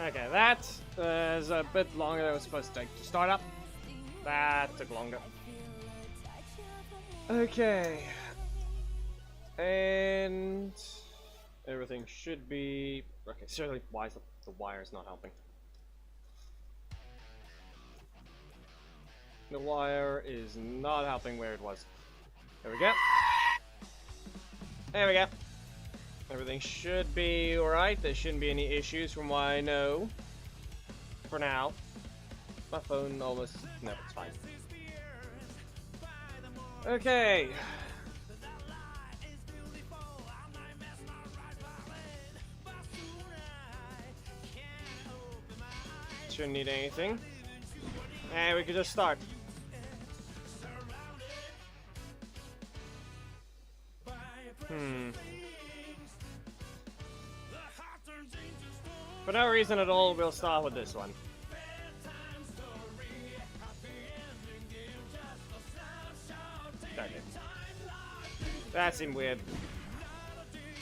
Okay, that is a bit longer than it was supposed to take to start up. That took longer. Okay. And everything should be okay. Certainly, why is the wire is not helping? The wire is not helping where it was. There we go. There we go. Everything should be alright. There shouldn't be any issues from what I know. For now. My phone almost... No, it's fine. Okay. Shouldn't need anything. And we can just start. For no reason at all, we'll start with this one. Okay. That seemed weird.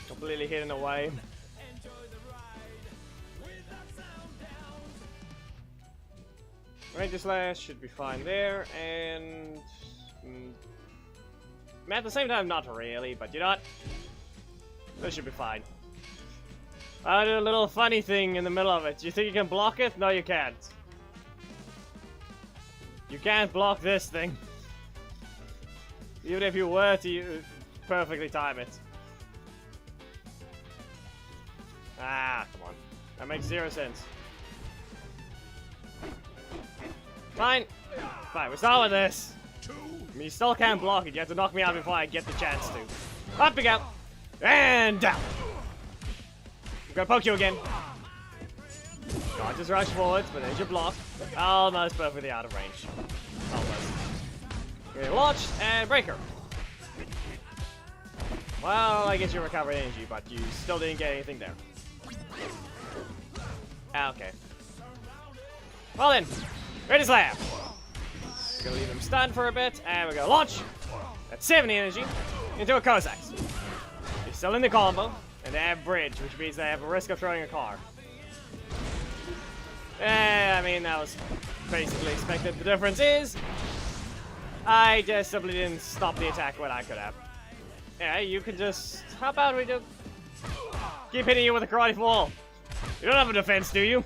Completely hidden away. Ranger Slash should be fine there, and... at the same time, not really, but you know what? This should be fine. I'll do a little funny thing in the middle of it. You think you can block it? No, you can't. You can't block this thing. Even if you were to perfectly time it. Ah, come on. That makes 0 sense. Fine. Fine, we'll start with this. I mean, you still can't block it. You have to knock me out before I get the chance to. Up we go. And down. I'm gonna poke you again. Can't just rush forwards, but there's your block. Almost perfectly out of range. Almost. Okay, launched and breaker. Well, I guess you recovered energy, but you still didn't get anything there. Okay. Well then, ready slam. Gonna leave him stunned for a bit, and we're gonna launch at 70 energy into a Cossacks. He's still in the combo, and they have bridge, which means they have a risk of throwing a car. I mean, that was basically expected. The difference is, I just simply didn't stop the attack when I could have. Yeah, you can just... How about we just keep hitting you with a karate wall? You don't have a defense, do you?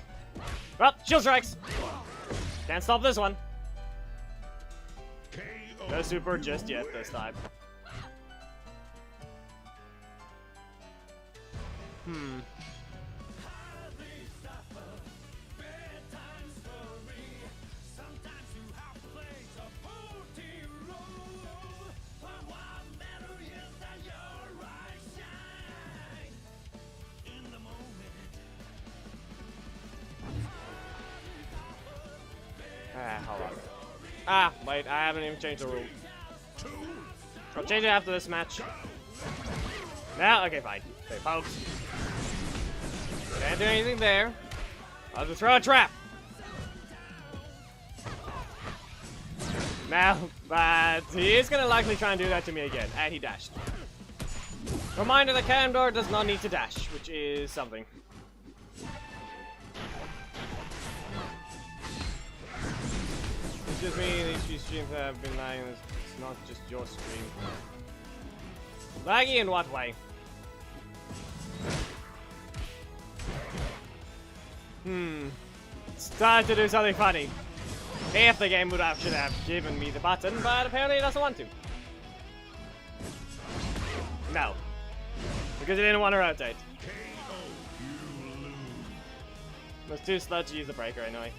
Well, shield strikes. Can't stop this one. No super just yet this time. Hold on. Ah, wait, I haven't even changed the rule. I'll change it after this match. Now, okay, fine. Okay, folks. Can't do anything there. I'll just throw a trap. Now, but he is gonna likely try and do that to me again, and he dashed. Reminder that Candor does not need to dash, which is something. It's just me, these few streams have been lying, it's not just your stream. Laggy in what way? It's time to do something funny. If the game would actually have given me the button, but apparently it doesn't want to. No. Because it didn't want to rotate. It was too slow to use the breaker anyway.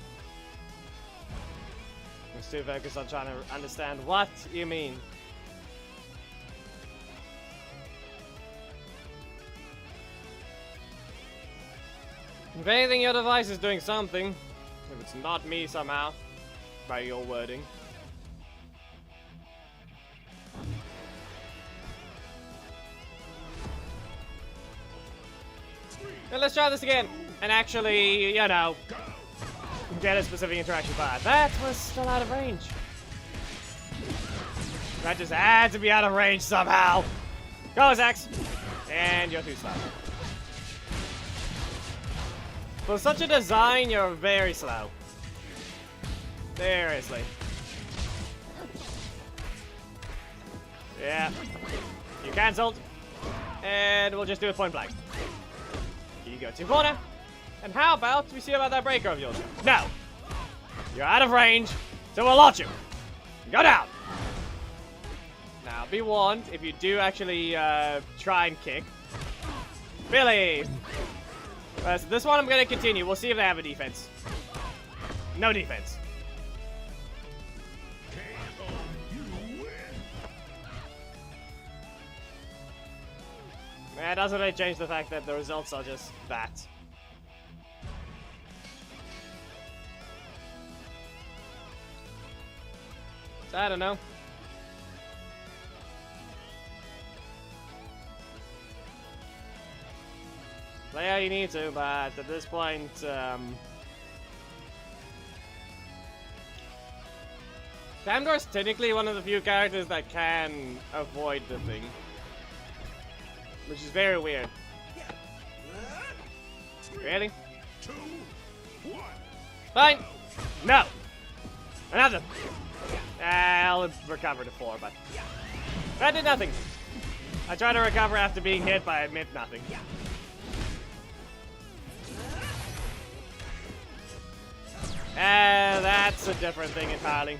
I was too focused on trying to understand what you mean. If anything, your device is doing something. If it's not me somehow, by your wording. Now let's try this again, and actually, you know, get a specific interaction by. That was still out of range. That just had to be out of range somehow. Go, Zax! And you're too slow. For such a design, you're very slow. Seriously. Yeah. You cancelled. And we'll just do it point blank. You go to your corner. And how about we see about that breaker of yours? No. You're out of range, so we'll launch you. Go down. Now, be warned, if you do actually try and kick. Billy! So this one I'm going to continue. We'll see if they have a defense. No defense. That doesn't really change the fact that the results are just that. So, I don't know. Play how you need to, but at this point, Damdor's technically one of the few characters that can avoid the thing. Which is very weird. Really? Fine! No! Another! I'll recover to 4, but that did nothing. I tried to recover after being hit, but it meant nothing. That's a different thing entirely.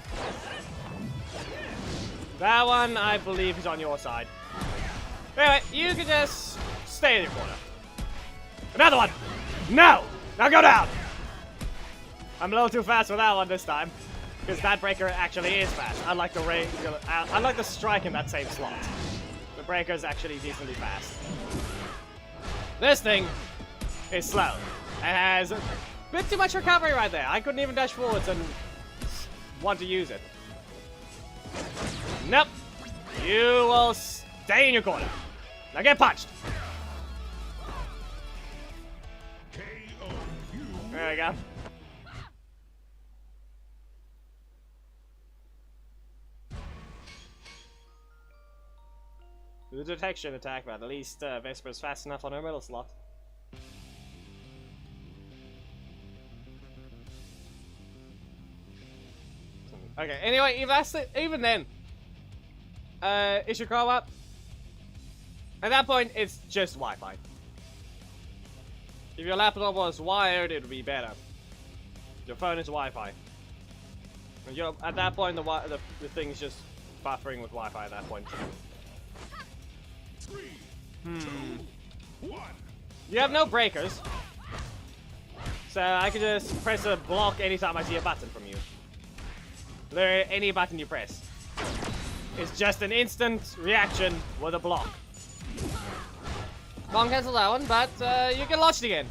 That one, I believe, is on your side. Anyway, you can just stay in your corner. Another one! No! Now go down! I'm a little too fast for that one this time. Because that breaker actually is fast. Unlike the strike in that same slot. The breaker is actually decently fast. This thing is slow. It has a bit too much recovery right there. I couldn't even dash forwards and want to use it. Nope. You will stay in your corner. Now get punched. There we go. The detection attack, but at least Vesper's fast enough on her middle slot. Okay, anyway, if that's it, even then, Ishikawa, at that point, it's just Wi-Fi. If your laptop was wired, it would be better. Your phone is Wi-Fi. At that point, the thing's just buffering with Wi-Fi at that point. 3, 2, 1. You have no breakers. So I can just press a block anytime I see a button from you. Literally any button you press. It's just an instant reaction with a block. Can't cancel that one, but you can launch it again.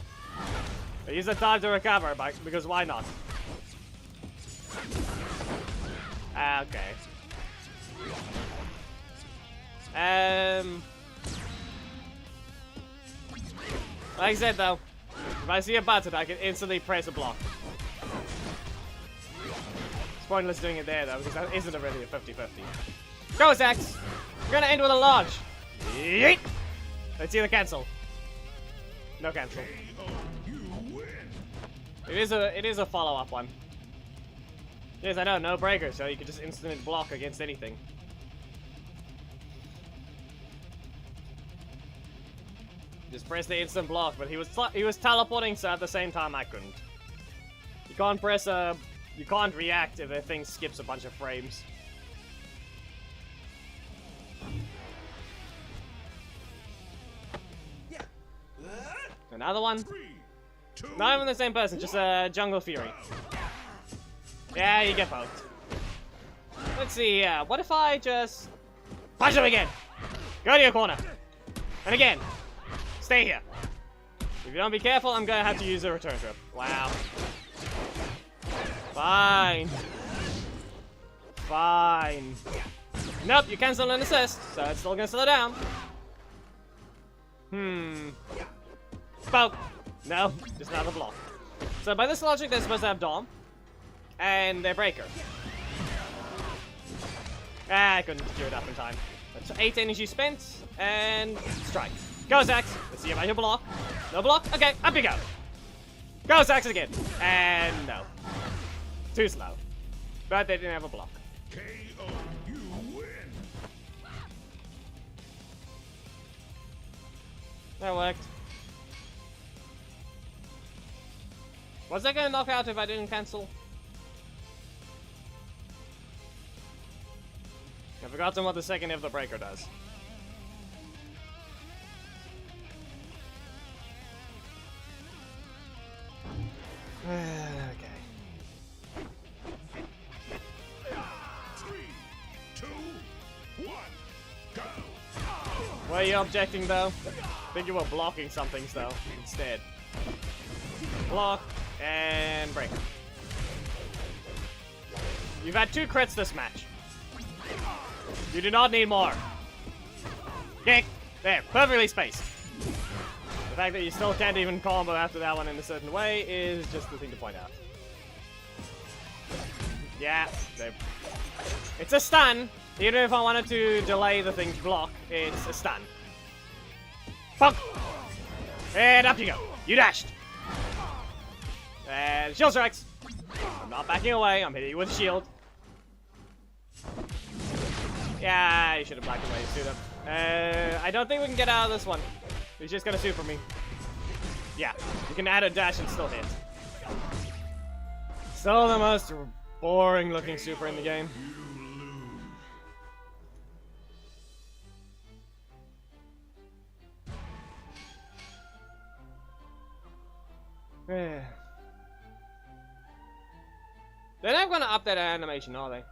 Use the time to recover, because why not? Okay. Like I said though, if I see a button, I can instantly press a block. It's pointless doing it there though, because that isn't really a 50-50. Go, Zax! We're gonna end with a launch. Yeet! Let's see the cancel. No cancel. It is a follow-up one. Yes, I know, no breaker, so you can just instantly block against anything. Just press the instant block, but he was teleporting, so at the same time I couldn't. You can't press you can't react if the thing skips a bunch of frames. Another one. 3, 2, Not even the same person, just a Jungle Fury. Yeah, you get poked. Let's see, what if I just punch him again? Go to your corner. And again. Stay here. If you don't be careful, I'm gonna have to use a return trip. Wow. Fine. Fine. Nope, you cancel an assist, so it's still gonna slow down. Poke. No, just another block. So by this logic, they're supposed to have Dom. And their breaker. I couldn't do it up in time. That's 8 energy spent, and strike. Go, Zax. Let's see about your block. No block? Okay, up you go. Go, Sax again! And no. Too slow. But they didn't have a block. KO, you win. That worked. Was that gonna knock out if I didn't cancel? I forgot what the second if the breaker does. Okay. 3, 2, 1, go. Were you objecting though? I think you were blocking something though, instead. Block and break. You've had 2 crits this match. You do not need more. Kick! There, perfectly spaced. The fact that you still can't even combo after that one in a certain way is just the thing to point out. Yeah, it's a stun. Even if I wanted to delay the thing's block, it's a stun. Fuck! And up you go. You dashed. And shield strikes. I'm not backing away. I'm hitting you with a shield. Yeah, you should have backed away sooner. I don't think we can get out of this one. He's just gonna super me. Yeah, you can add a dash and still hit. Still the most boring looking super in the game. They're not gonna up that animation, are they?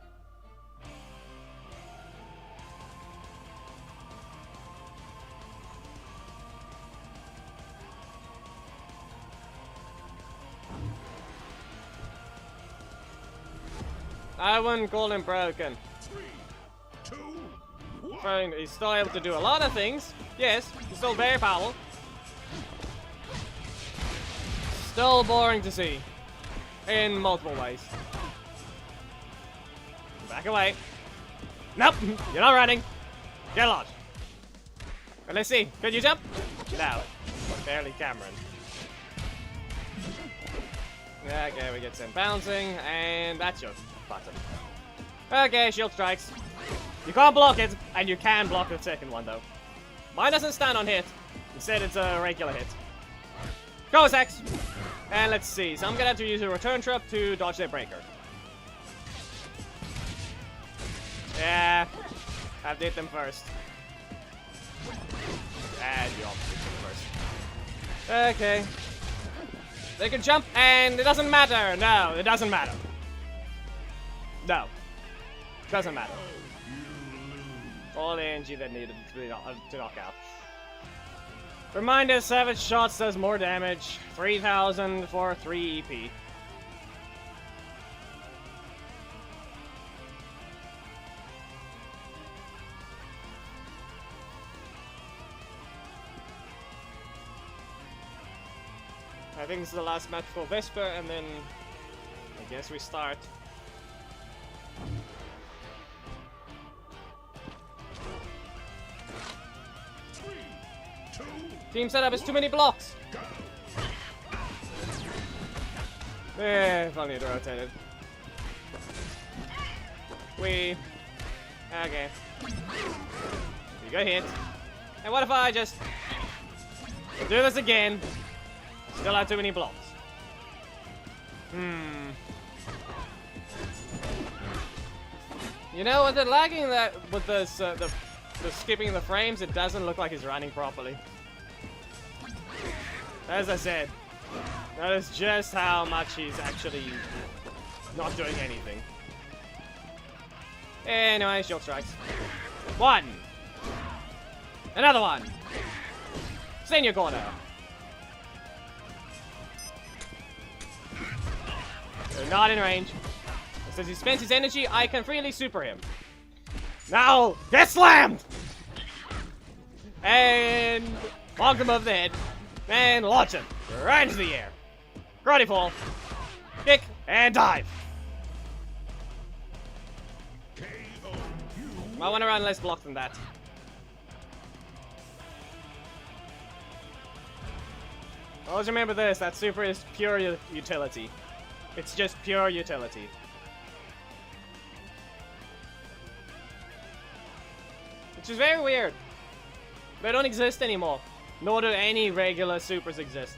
I wouldn't call him broken. 3, 2, 1. He's still able to do a lot of things. Yes, he's still very powerful. Still boring to see. In multiple ways. Back away. Nope, you're not running. Get lost. Well, let's see. Could you jump? No. Barely Cameron. Okay, we get sent bouncing, and that's your button. Okay, shield strikes. You can't block it, and you can block the second one, though. Mine doesn't stand on hit. Instead, it's a regular hit. Go, Sax! And let's see. So I'm gonna have to use a return trap to dodge their breaker. Yeah. I have to hit them first. And you also hit them first. Okay. They can jump, and it doesn't matter. No, it doesn't matter. No. Doesn't matter. All the energy that needed to knock out. Reminder, Savage Shots does more damage. 3,000 for 3 EP. I think this is the last match for Vesper, and then I guess we start. Team setup is too many blocks. Eh, if only it rotated. Okay. You go hit. And what if I just do this again? Still have too many blocks. You know, with it lagging that with this the skipping the frames, it doesn't look like he's running properly. As I said, that is just how much he's actually not doing anything. Anyway, shield strikes. 1. Another one. Stay in your corner. They're not in range. Since he spends his energy, I can freely super him. Now, get slammed! And bonk him over the head. And launch him right into the air. Karate fall. Kick and dive. I want to run less block than that. Always remember this, that super is pure utility. It's just pure utility. Which is very weird. They don't exist anymore. Nor do any regular supers exist.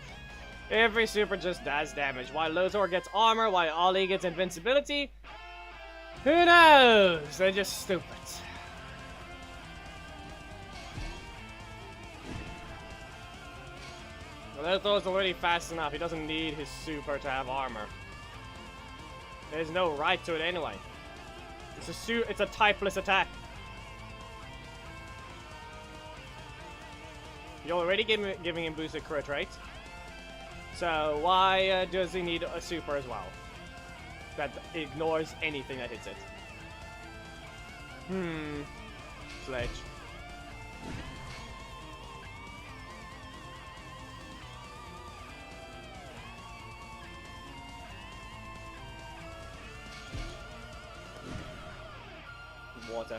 Every super just does damage. Why Lothar gets armor, why Ollie gets invincibility. Who knows? They're just stupid. Lothar's already fast enough. He doesn't need his super to have armor. There's no right to it anyway. It's a typeless attack. You're already giving him boosted crit rate. So why does he need a super as well? That ignores anything that hits it. Sledge. Water.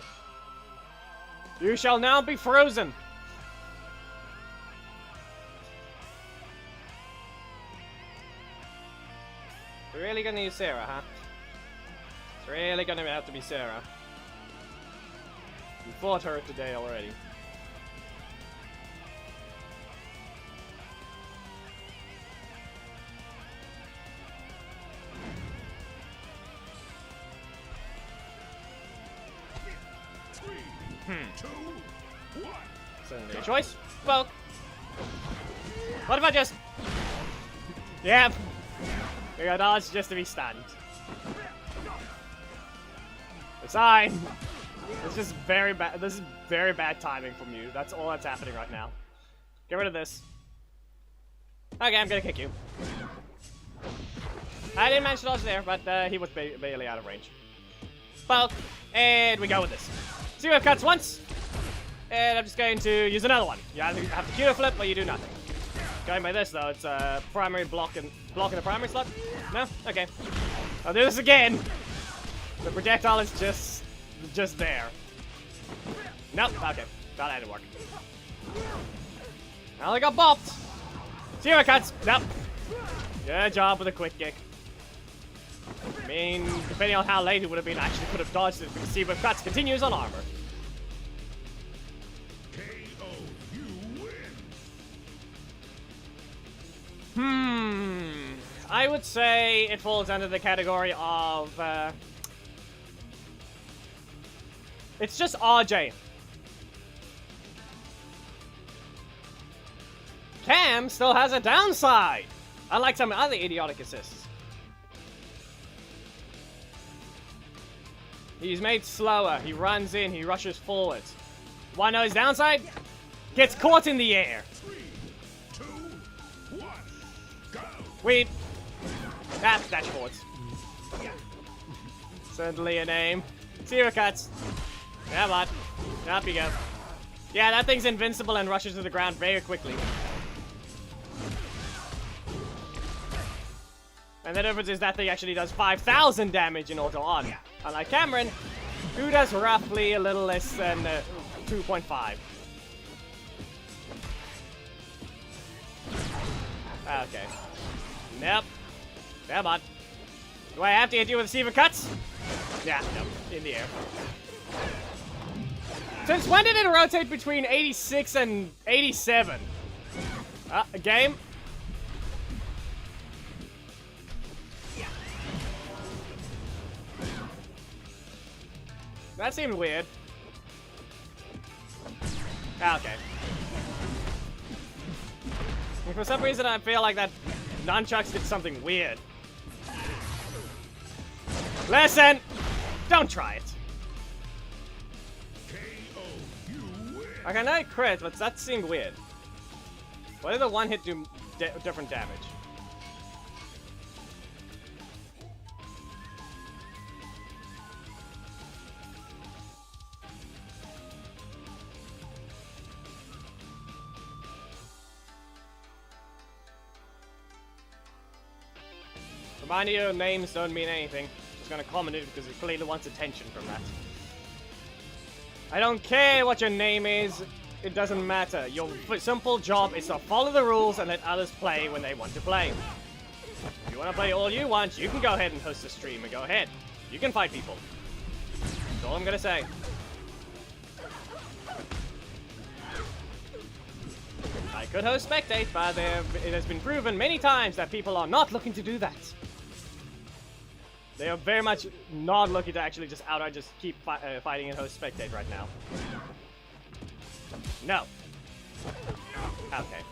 You shall now be frozen. We're really gonna use Sarah, huh? It's really gonna have to be Sarah. We fought her today already. Certainly a choice. Well, what if I just... Yep. We got dodge just to be stunned. It's fine. It's just very bad. This is very bad timing from you. That's all that's happening right now. Get rid of this. Okay, I'm gonna kick you. I didn't manage to dodge there, but he was barely out of range. Well, and we go with this. See what cuts once. And I'm just going to use another one. You either have to Q flip or you do nothing. Going by this though, it's a primary block in the primary slot. No? Okay. I'll do this again. The projectile is just there. Nope. Okay. That didn't work. I only got bopped. Zero cuts. Nope. Good job with a quick kick. I mean, depending on how late it would have been, I actually could have dodged it because Seaworth Cuts continues on armor. I would say it falls under the category of, it's just RJ. Cam still has a downside, unlike some other idiotic assists. He's made slower, he runs in, he rushes forward. Why know his downside? Gets caught in the air. 3, 2, 1, go. Wait. Ah, dash forwards. Certainly a name. Zero cuts. Come on. Up you go. Yeah, that thing's invincible and rushes to the ground very quickly. And the difference is that thing actually does 5,000 damage in auto on. Unlike Cameron, who does roughly a little less than 2.5. Okay. Nope. Come on. Do I have to hit you with receiver cuts? Yeah, nope. In the air. Since when did it rotate between 86 and 87? A game? That seemed weird. Okay. And for some reason, I feel like that nunchucks did something weird. Listen! Don't try it. Like, I know it crit, but that seemed weird. Why did the one hit do different damage? Remind you, names don't mean anything. Just gonna comment it because it clearly wants attention from that. I don't care what your name is. it doesn't matter. Your simple job is to follow the rules and let others play when they want to play. If you want to play all you want, you can go ahead and host a stream and go ahead. You can fight people. That's all I'm gonna say. I could host spectate, but it has been proven many times that people are not looking to do that. They are very much not looking to actually just outright just keep fighting and host spectate right now. No. Okay.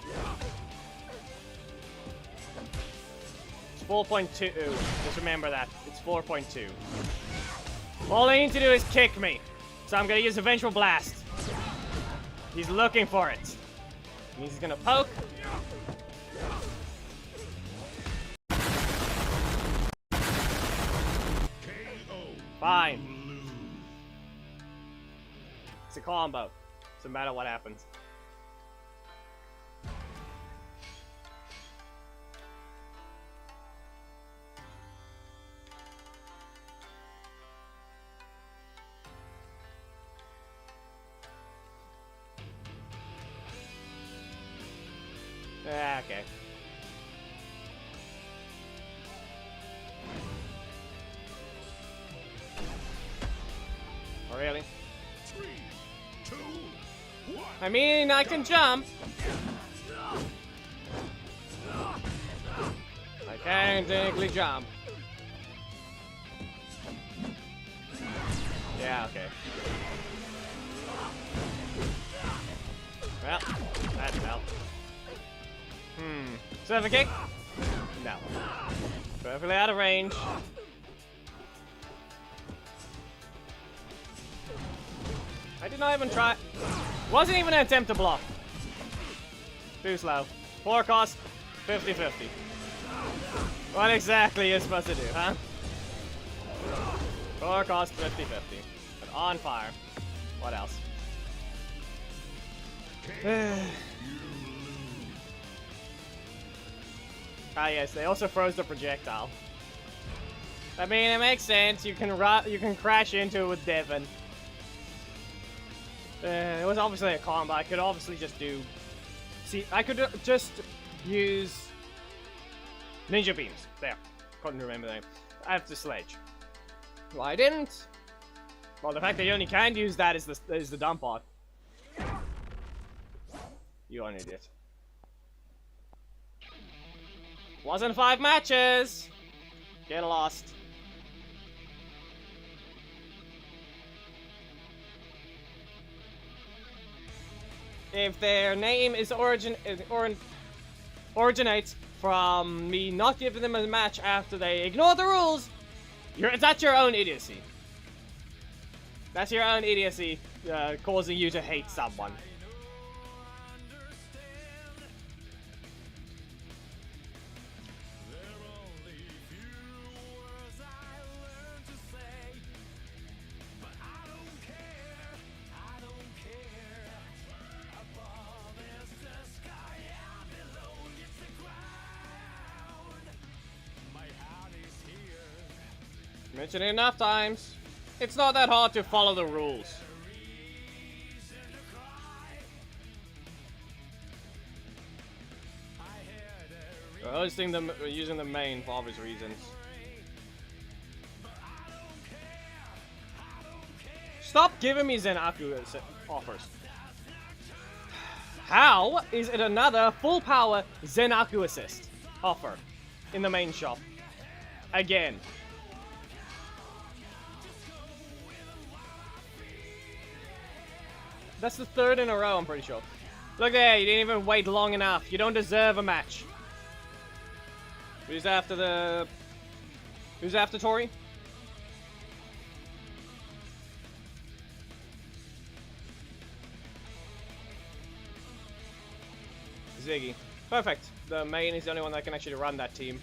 It's 4.2. Just remember that. It's 4.2. All I need to do is kick me. So I'm gonna use a Vengeful Blast. He's looking for it. Means he's gonna poke. Fine. It's a combo. Doesn't matter what happens. Okay. Oh, really? 3, 2, 1. I mean, I can jump. I can technically jump. Yeah, okay. Well, that fell. Surfer kick? No. Perfectly out of range. I did not even try. Wasn't even an attempt to block. Too slow. 4 cost, 50-50. What exactly are you supposed to do, huh? 4 cost, 50-50. But on fire. What else? Ah yes, they also froze the projectile. I mean, it makes sense. You can crash into it with Devon. It was obviously a combo. I could obviously just do... See, I could just use... Ninja Beams. There. Couldn't remember the name. I have the Sledge. Well, I didn't. Well, the fact that you only can use that is the dump bot. You're an idiot. Wasn't 5 matches! Get lost. If their name is originates from me not giving them a match after they ignore the rules, that's your own idiocy. That's your own idiocy causing you to hate someone. Mentioned it enough times. It's not that hard to follow the rules. We're hosting them, using the main for obvious reasons. Stop giving me Zenaku offers. How is it another full power Zenaku assist offer in the main shop? Again. That's the 3rd in a row, I'm pretty sure. Look there, you didn't even wait long enough. You don't deserve a match. Who's after the... Who's after Tori? Ziggy. Perfect. The main is the only one that can actually run that team.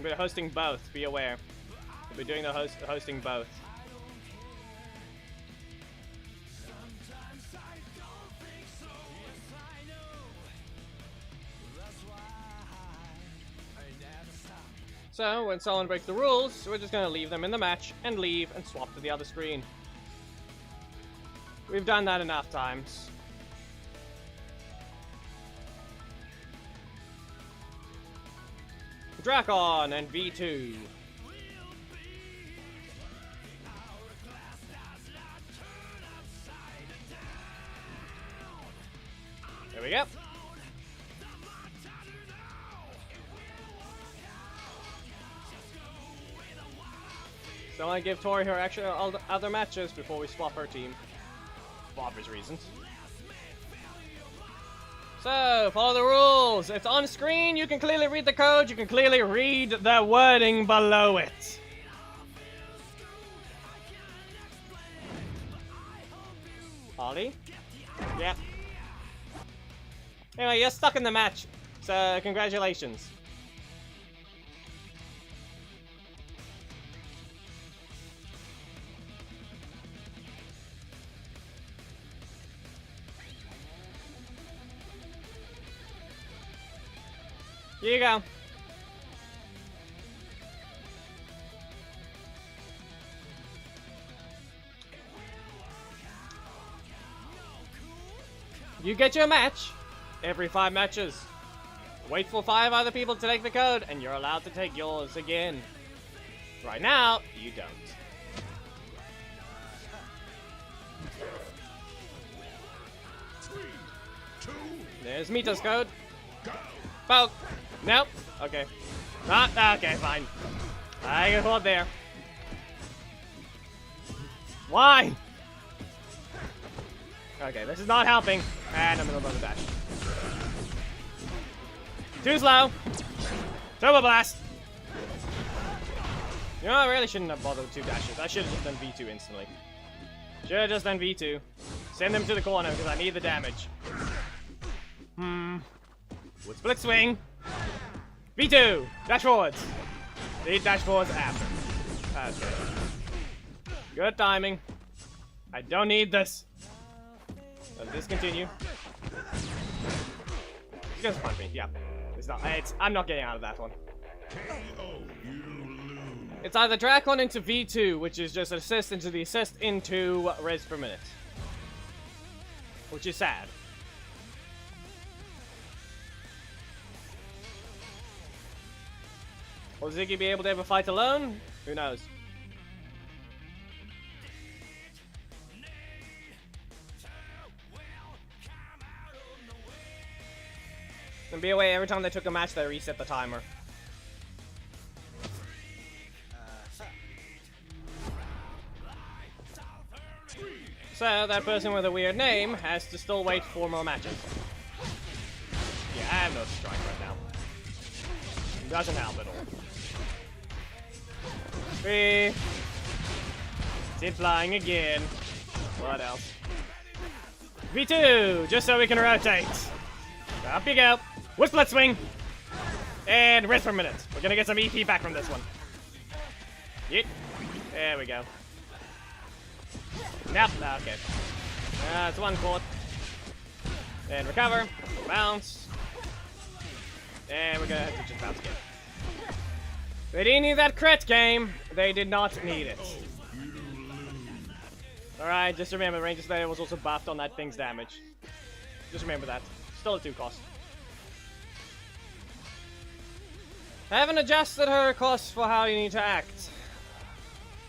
We're hosting both, be aware. We'll be doing the hosting both. So, when someone breaks the rules, we're just gonna leave them in the match, and leave, and swap to the other screen. We've done that enough times. Drakon and V2. There we go. So I want to give Tori her extra other matches before we swap her team. For obvious reasons. So, follow the rules. It's on screen. You can clearly read the code. You can clearly read the wording below it. Ollie? Yep. Anyway, you're stuck in the match. So, congratulations. Here you go. You get your match every 5 matches. Wait for 5 other people to take the code, and you're allowed to take yours again. Right now, you don't. There's Mita's code. Poke. Nope. Okay. Okay, fine. I can hold there. Why? Okay, this is not helping. And I'm in the middle of the dash. Too slow. Turbo Blast. You know, I really shouldn't have bothered with 2 dashes. I should have just done V2 instantly. Should have just done V2. Send them to the corner because I need the damage. With split swing. V2! Dash forwards. Need dash forwards after. Okay. Good timing. I don't need this. Let's discontinue. He's gonna punch me, yeah. I'm not getting out of that one. It's either Drakon into V2, which is just assist into the assist into res per minute. Which is sad. Will Ziggy be able to ever fight alone? Who knows? And be away, every time they took a match, they reset the timer. So, that person with a weird name has to still wait 4 more matches. Yeah, I have no strike right now. It doesn't help at all. 3. Zip flying again. What else? V2, just so we can rotate. Up you go. With split swing. And rest for a minute. We're gonna get some EP back from this one. Yeet. There we go. Yep, okay. It's 1 court. And recover. Bounce. And we're gonna have to just bounce again. They didn't need that crit game. They did not need it. Alright, just remember, Ranger Slayer was also buffed on that thing's damage. Just remember that. Still a 2 cost. I haven't adjusted her costs for how you need to act.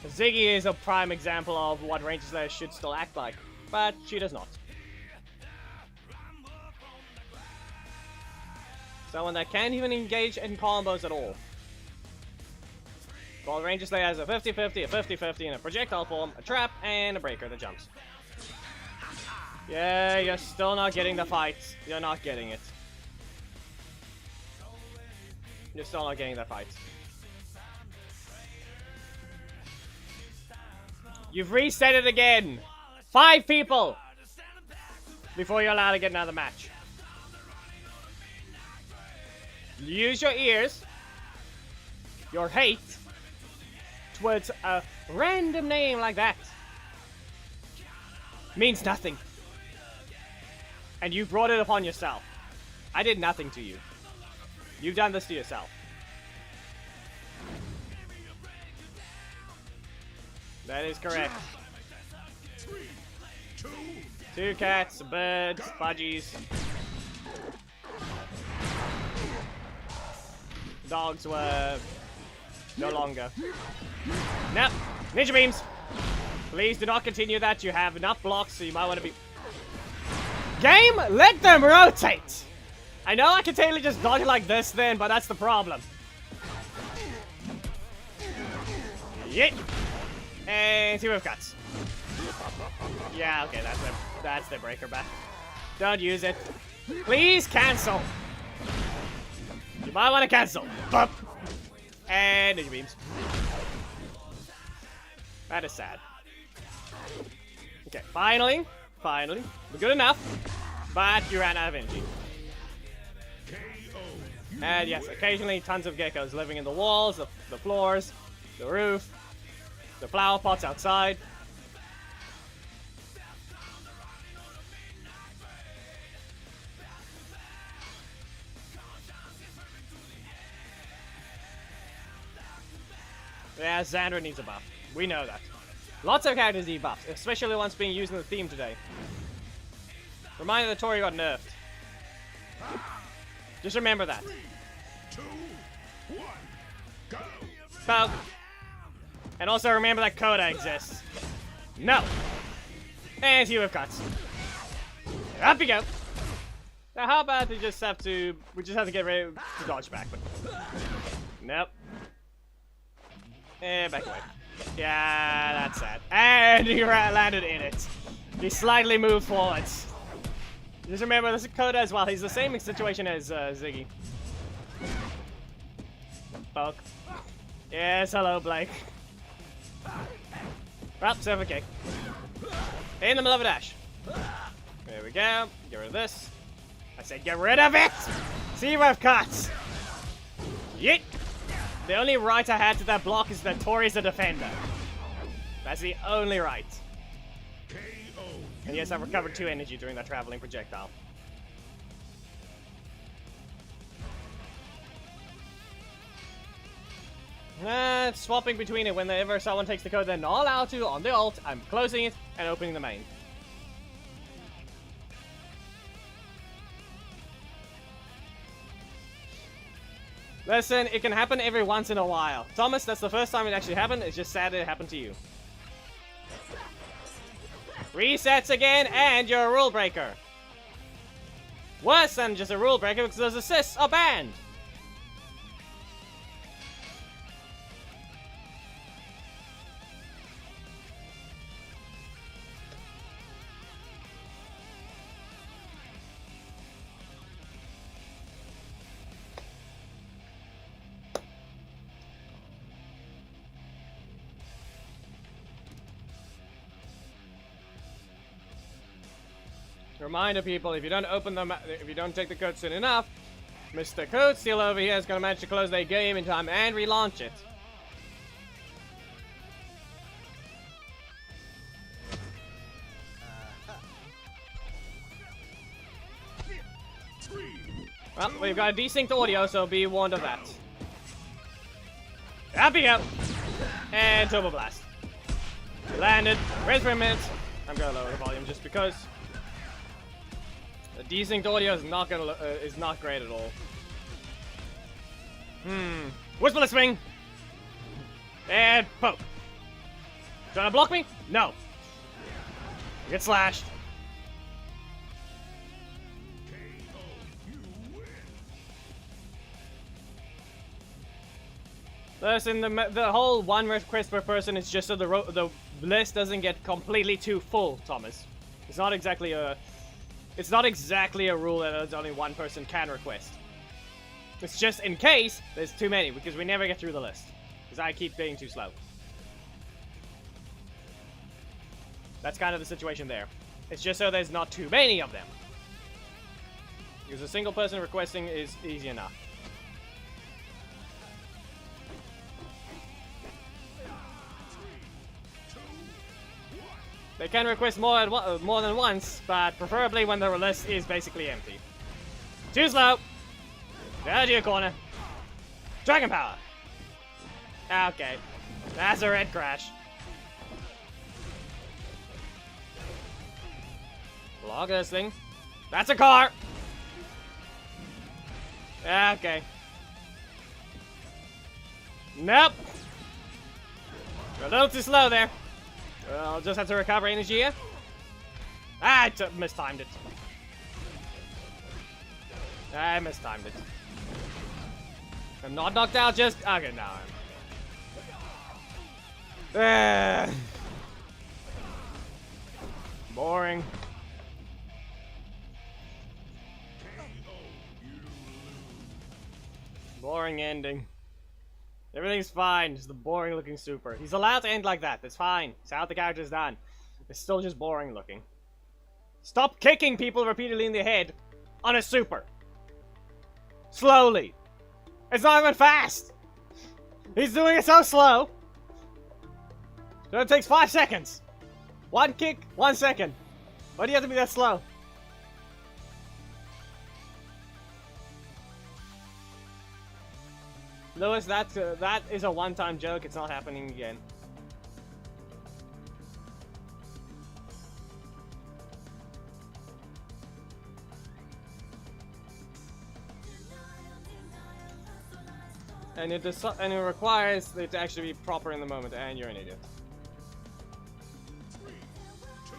Ziggy is a prime example of what Ranger Slayer should still act like, but she does not. Someone that can't even engage in combos at all. While Ranger Slayer has a 50-50, a 50-50, and a projectile form, a trap, and a breaker that jumps. Yeah, you're still not getting the fight. You're not getting it. You're still not getting that fight. You've reset it again! 5 people! Before you're allowed to get another match. Use your ears, your hate, towards a random name like that. Means nothing. And you brought it upon yourself. I did nothing to you. You've done this to yourself. That is correct. 3, 2, 2 cats, birds, budgies. Dogs were no longer. Nope. Ninja beams. Please do not continue that. You have enough blocks, so you might want to be... Game, let them rotate! I know I can totally just dodge like this then, but that's the problem. Yeet! And 2 cuts. Yeah, okay, that's the breaker back. Don't use it. Please cancel! You might want to cancel. Bump! And ninja beams. That is sad. Okay, finally. We're good enough. But you ran out of energy. And yes, occasionally tons of geckos living in the walls, the floors, the roof, the flower pots outside. Yeah, Xandra needs a buff. We know that. Lots of characters need buffs, especially ones being used in the theme today. Reminder that Tori got nerfed. Just remember that. 3, 2, 1, go! Bow. And also remember that Coda exists. No! And you have cuts. Up you go! Now how about we just have to get ready to dodge back, but... Nope. And back away. Yeah, that's sad. And he landed in it. He slightly moved forwards. Just remember, this is Coda as well. He's the same situation as Ziggy. Poke. Yes, hello, Blake. Well, server kick. In the middle of a dash. There we go. Get rid of this. I said get rid of it! See where I've cuts. Yeet! The only right I had to that block is that Tori's a defender. That's the only right. And yes, I've recovered 2 energy during that traveling projectile. Swapping between it whenever someone takes the code, they're not allowed to on the alt. I'm closing it and opening the main. Listen, it can happen every once in a while. Thomas, that's the first time it actually happened. It's just sad it happened to you. Resets again, and you're a rule breaker. Worse than just a rule breaker, because those assists are banned. Reminder, people, if you don't open them, if you don't take the code soon enough, Mr. Code Steal over here is going to manage to close their game in time and relaunch it. Well, we've got a desynced audio, so be warned of that. Up you go! And Turbo Blast. Landed. Rest for a minute. I'm going to lower the volume just because. The desynced audio is not gonna is not great at all. Whisper the swing. And poke. Trying to block me? No. Get slashed. Listen, the whole one request per person is just so the list doesn't get completely too full, Thomas. It's not exactly a rule that only one person can request. It's just in case there's too many, because we never get through the list. Because I keep being too slow. That's kind of the situation there. It's just so there's not too many of them. Because a single person requesting is easy enough. They can request more than once, but preferably when the list is basically empty. Too slow! Down to your corner. Dragon Power! Okay. That's a red crash. Block this thing. That's a car! Okay. Nope! A little too slow there. Well, I'll just have to recover energy here. Ah, I mistimed it. I mistimed it. I'm not knocked out, just... Okay, now I'm... Boring. Boring ending. Everything's fine, just the boring looking super. He's allowed to end like that, that's fine. It's how the character's done. It's still just boring looking. Stop kicking people repeatedly in the head on a super. Slowly. It's not even fast. He's doing it so slow. So it takes 5 seconds. 1 kick, 1 second. Why do you have to be that slow? Lewis, that is a one-time joke. It's not happening again. And it requires it to actually be proper in the moment, and you're an idiot. 3, 2.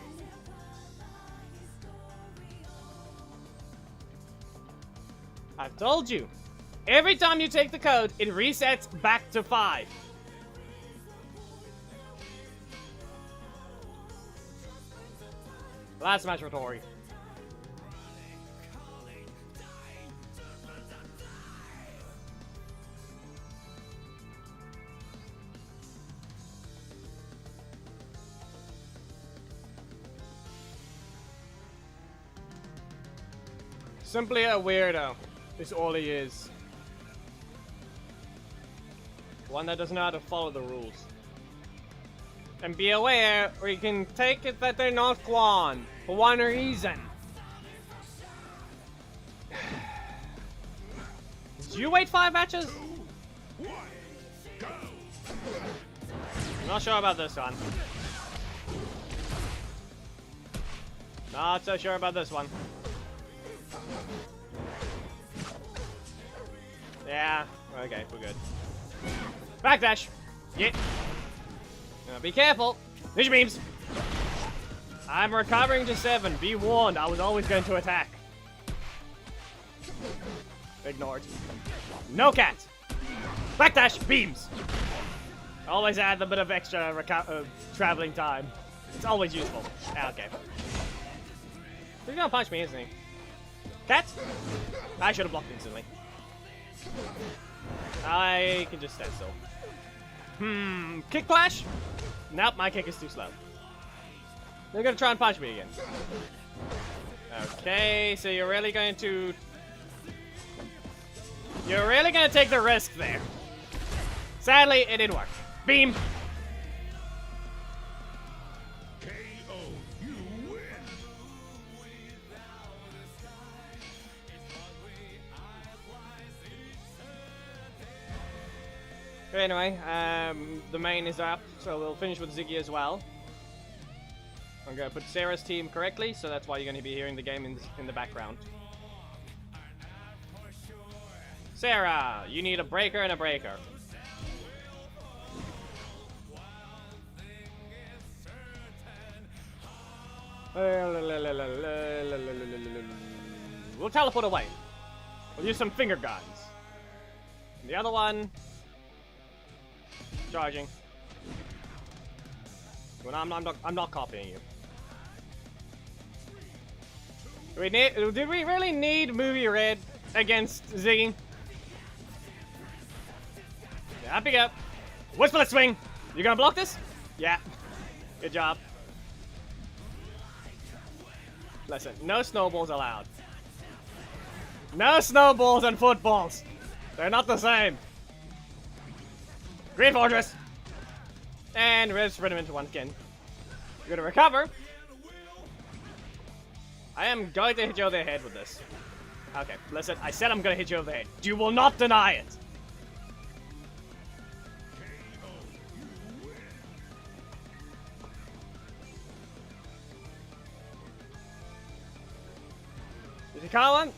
I've told you. Every time you take the code, it resets back to 5. Last match for Tori. Simply a weirdo is all he is. One that doesn't know how to follow the rules. And be aware, or you can take it that they're not Quan for one reason. Did you wait 5 matches? 2, 1, go. Not sure about this one. Not so sure about this one. Yeah, okay, we're good. Backdash! Yeah. Now be careful! Ninja beams! I'm recovering to 7. Be warned, I was always going to attack. Ignored. No cat! Backdash! Beams! Always add a bit of extra traveling time. It's always useful. Ah, okay. He's gonna punch me, isn't he? Cat? I should have blocked instantly. I can just stand still. Kick flash? Nope, my kick is too slow. They're gonna try and punch me again. Okay, so you're really going to... You're really gonna take the risk there. Sadly, it didn't work. Beam! KO, you win. Anyway, the main is up, so we'll finish with Ziggy as well. I'm gonna put Sarah's team correctly, so that's why you're gonna be hearing the game in the background. Sarah, you need a breaker and a breaker. We'll teleport away. We'll use some finger guns. And the other one... Charging. Well, I'm not copying you. Did we really need Movie Red against Ziggy? Yeah, pick up. Whistle swing. You gonna block this? Yeah. Good job. Listen, no snowballs allowed. No snowballs and footballs. They're not the same. Green Fortress. And we'll spread him into one again. You're gonna recover. I am going to hit you over the head with this. Okay, listen, I said I'm gonna hit you over the head. You will not deny it. If you caught one,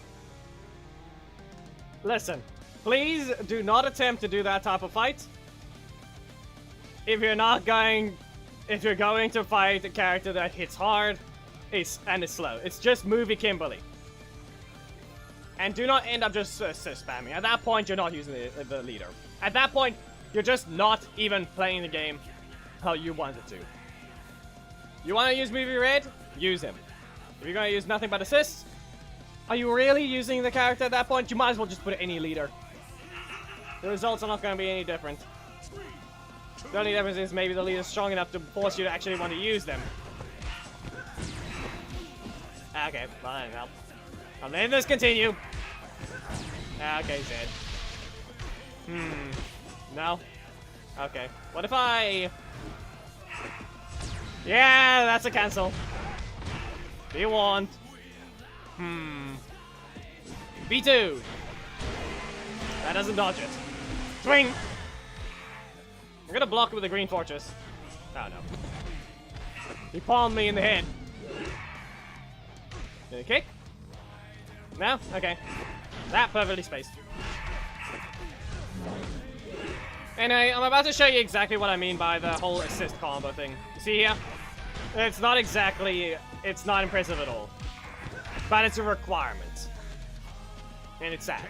listen, please do not attempt to do that type of fight. If you're going to fight a character that hits hard and is slow, it's just movie Kimberly. And do not end up just spamming. At that point, you're not using the leader. At that point, you're just not even playing the game how you want it to. You want to use movie red? Use him. If you're going to use nothing but assists, are you really using the character at that point? You might as well just put any leader. The results are not going to be any different. The only difference is maybe the leader's strong enough to force you to actually want to use them. Okay, fine. I'll let this continue. Okay, Zed. No? Okay. What if I... Yeah, that's a cancel. Be warned. B2. That doesn't dodge it. Swing! I'm gonna block it with a green fortress. Oh no. He palmed me in the head. Okay. No? Okay. That perfectly spaced. Anyway, I'm about to show you exactly what I mean by the whole assist combo thing. You see here? It's not impressive at all. But it's a requirement. And it's sad.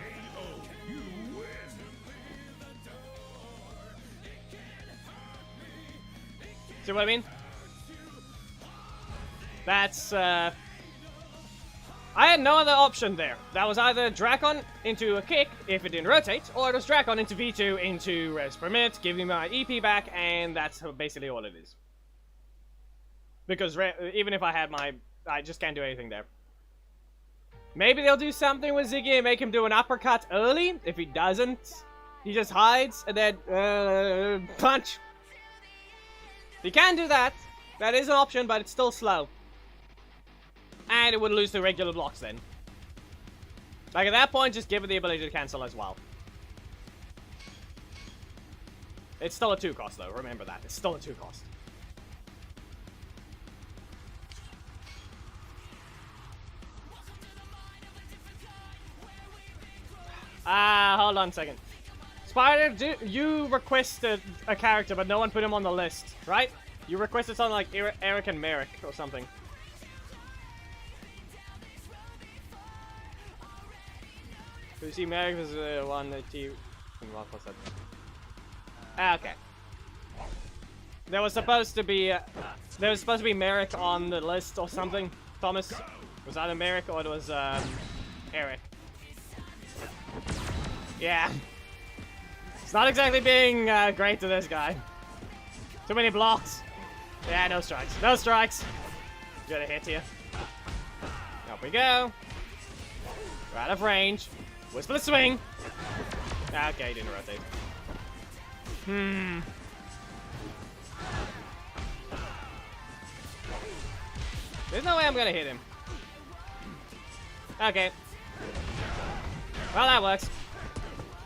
See what I mean? That's, I had no other option there. That was either Drakon into a kick, if it didn't rotate, or it was Drakon into V2 into res per minute, giving my EP back, and that's basically all it is. Because even if I had I just can't do anything there. Maybe they'll do something with Ziggy and make him do an uppercut early. If he doesn't, he just hides, and then, punch. You can do that. That is an option, but it's still slow. And it would lose the regular blocks then. Like at that point, just give it the ability to cancel as well. It's still a 2 cost though, remember that. It's still a 2 cost. Hold on a second. Spider, you requested a character, but no one put him on the list, right? You requested something like Eric and Merrick or something. So you see, Merrick was the one that you... What was that? Okay. There was supposed to be Merrick on the list or something. Thomas. It was either Merrick or it was Eric. Yeah. It's not exactly being great to this guy. Too many blocks. Yeah, no strikes. No strikes. Get a hit here. Up we go. We're out of range. Whisper the swing. Okay, didn't rotate. There's no way I'm gonna hit him. Okay. Well, that works.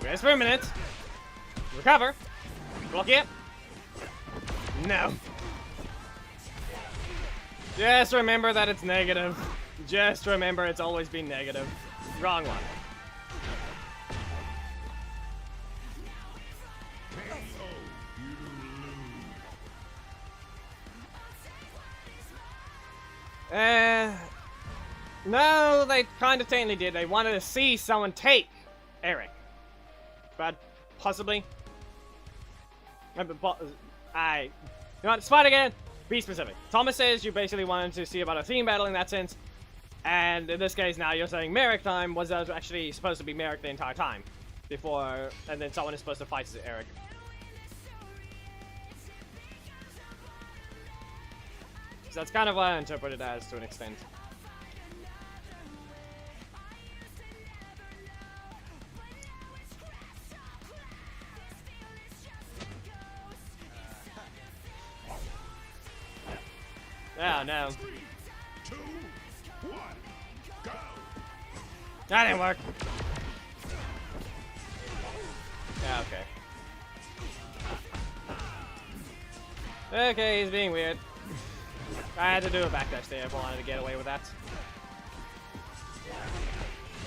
Rest for a minute. Recover. Block it. No. Just remember that it's negative. Just remember it's always been negative. Wrong one. No, they kind of technically did. They wanted to see someone take Eric. But possibly. You know what, spot again. Be specific. Thomas says you basically wanted to see about a theme battle in that sense. And in this case now you're saying Merrick time was actually supposed to be Merrick the entire time. Before, and then someone is supposed to fight Eric. So that's kind of what I interpret it as to an extent. Oh no. 3, 2, 1, go. That didn't work. Yeah, okay. Okay, he's being weird. I had to do a backdash there if I wanted to get away with that.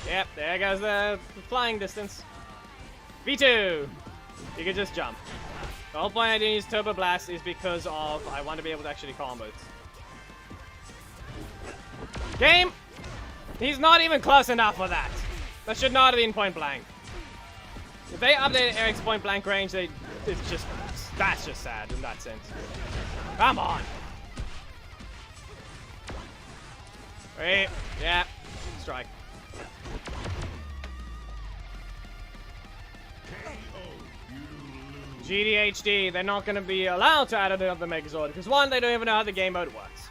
Yep, there goes the flying distance. V2! You can just jump. The whole point I didn't use Turbo Blast is because of I want to be able to actually combo it. Game! He's not even close enough for that. That should not have been point blank. If they updated Eric's point blank range, that's just sad in that sense. Come on! Wait, yeah, strike. GDHD, they're not going to be allowed to add another Megazord, because one, they don't even know how the game mode works.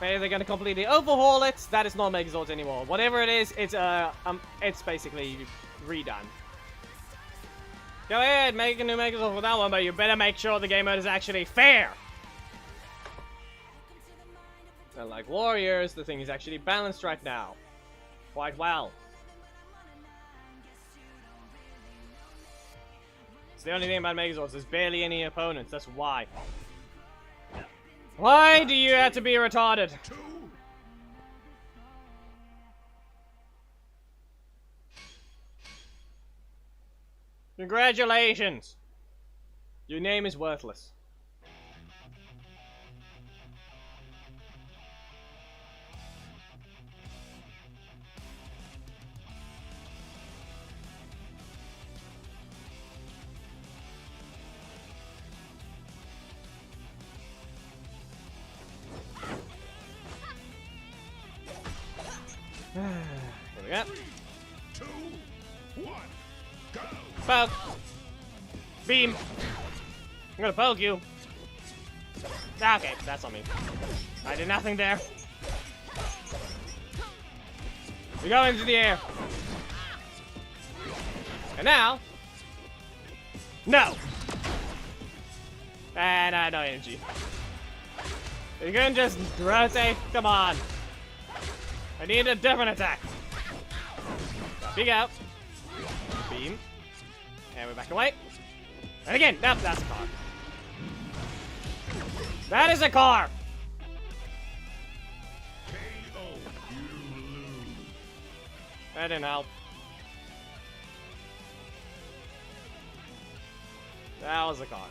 Maybe they're going to completely overhaul it, that is not Megazords anymore. Whatever it is, it's basically redone. Go ahead, make a new Megazord for that one, but you better make sure the game mode is actually fair. And like Warriors, the thing is actually balanced right now. Quite well. It's the only thing about Megazords, there's barely any opponents, that's why. Why do you have to be retarded? Congratulations! Your name is worthless. Here we go. 3, 2, 1, go! Poke. Beam. I'm gonna poke you. Okay, that's on me. I did nothing there. We go into the air. And now... No! And I had no energy. You can just rotate? Come on. I need a different attack. Big out. Beam. And we're back away. And again, nope, that's a car. That is a car! That didn't help. That was a car.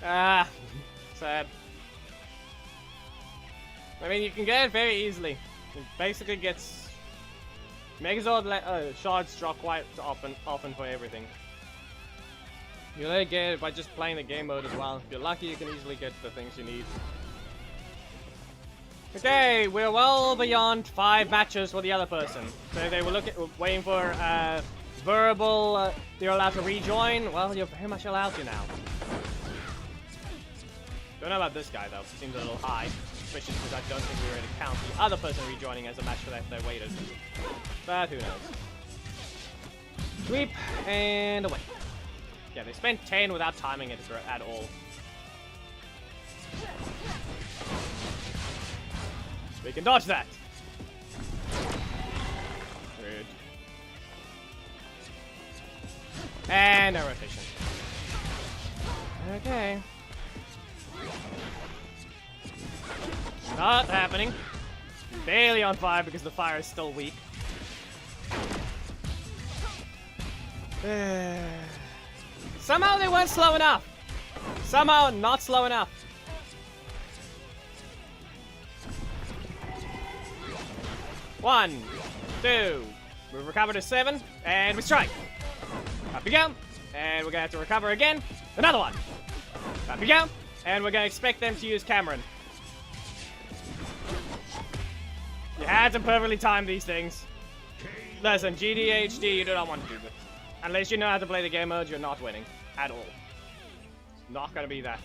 Ah, sad. I mean, you can get it very easily. It basically gets Megazord shards drop quite often for everything. You only get it by just playing the game mode as well. If you're lucky, you can easily get the things you need. Okay, we're well beyond 5 matches for the other person. So they were waiting for verbal. You're allowed to rejoin. Well, you're very much allowed to now. Don't know about this guy though. Seems a little high, especially because I don't think we were going to count the other person rejoining as a match for that they waited. But who knows? Sweep and away. Yeah, they spent 10 without timing it at all. We can dodge that. Rude. And no rotation. Okay. Not happening. Barely on fire because the fire is still weak. Somehow they weren't slow enough. Somehow not slow enough. One, two. We recover to 7, and we strike. Up we go. And we're gonna have to recover again. Another one. Up we go. And we're gonna expect them to use Cameron. You had to perfectly time these things. Listen, GDHD, you do not want to do this. Unless you know how to play the game mode, you're not winning. At all. Not gonna be that.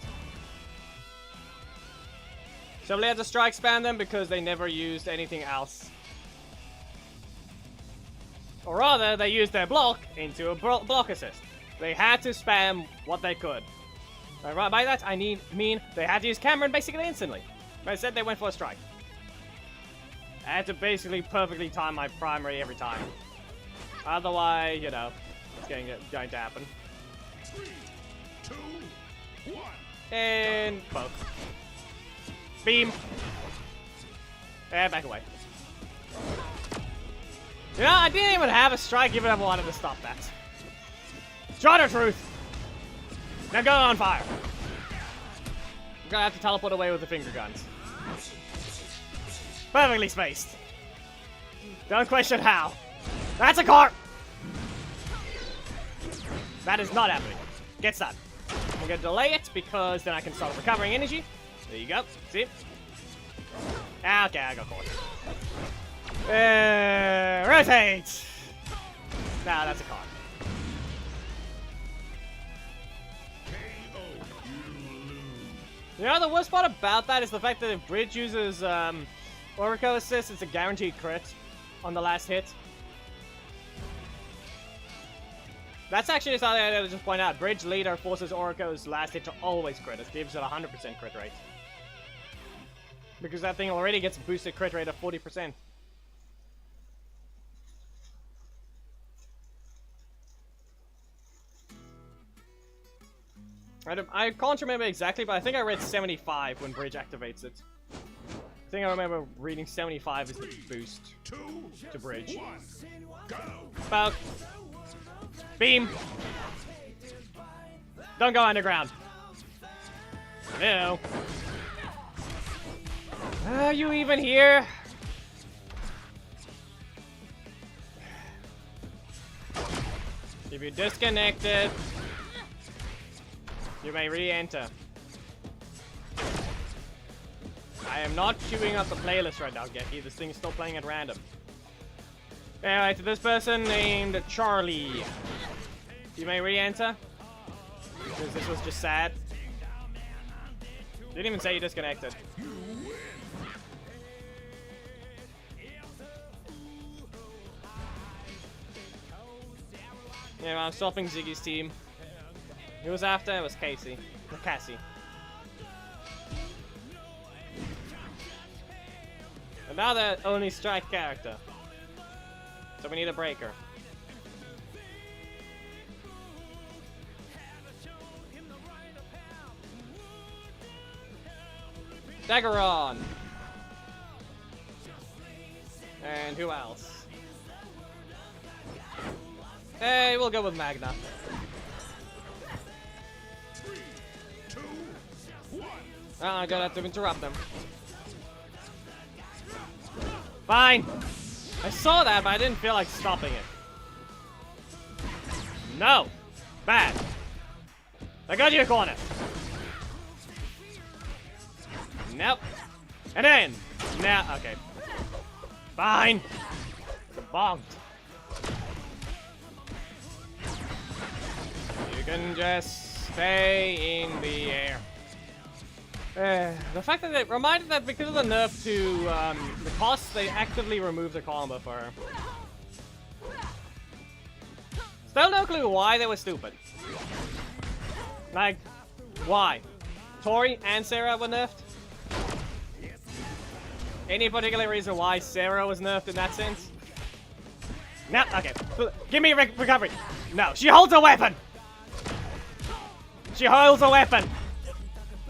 So we had to strike spam them because they never used anything else. Or rather, they used their block into a block assist. They had to spam what they could. Right, by that, I mean they had to use Cameron basically instantly. But instead, they went for a strike. I had to basically perfectly time my primary every time. Otherwise, you know, it's going to happen. 3, 2, 1. And poke. Beam. And back away. You know, I didn't even have a strike even if I wanted to stop that. Sabertooth! Now go on fire. I'm gonna have to teleport away with the finger guns. Perfectly spaced. Don't question how. That's a car! That is not happening. Get stunned. I'm gonna delay it because then I can start recovering energy. There you go. See? Okay, I got caught. Rotate! Nah, that's a card. You know, the worst part about that is the fact that if Bridge uses Oracle Assist, it's a guaranteed crit on the last hit. That's actually something I gotta just point out. Bridge leader forces Oracle's last hit to always crit. It gives it a 100% crit rate. Because that thing already gets a boosted crit rate of 40%. I can't remember exactly, but I think I read 75 when Bridge activates it. I think I remember reading 75 is the boost to Bridge. Poke. Beam. Don't go underground. No. Are you even here? If you're disconnected, you may re-enter. I am not queuing up the playlist right now, Geki. This thing is still playing at random. Anyway, to this person named Charlie. You may re-enter. Because this was just sad. Didn't even say you disconnected. Yeah, I'm stopping Ziggy's team. Who was after? It was Cassie. Cassie. And now the only strike character. So we need a breaker. Dagger on. And who else? Hey, we'll go with Magna. 3, 2, 1. I'm gonna have to interrupt them. Fine. I saw that, but I didn't feel like stopping it. No. Bad. I got you a corner. Nope. And then. Now, okay. Fine. Bonked. You can just stay in the air. The fact that it reminded that because of the nerf to the cost, they actively removed the combo for her. Still no clue why they were stupid. Like, why? Tori and Sarah were nerfed? Any particular reason why Sarah was nerfed in that sense? No, okay. Give me a recovery. No, she holds a weapon! She holds a weapon!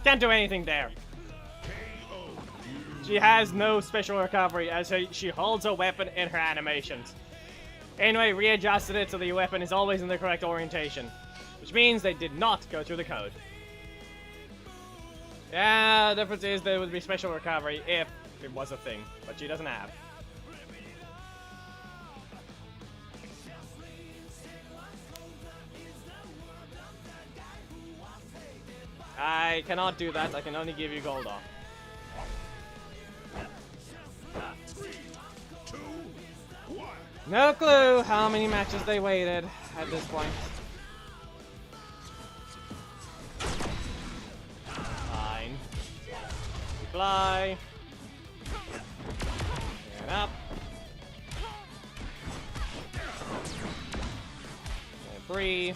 Can't do anything there. She has no special recovery as she holds a weapon in her animations. Anyway, readjusted it so the weapon is always in the correct orientation. Which means they did not go through the code. Yeah, the difference is there would be special recovery if it was a thing. But she doesn't have. I cannot do that. I can only give you gold off. 3, 2, 1. No clue how many matches they waited at this point. Fine. Fly. Get up. And 3.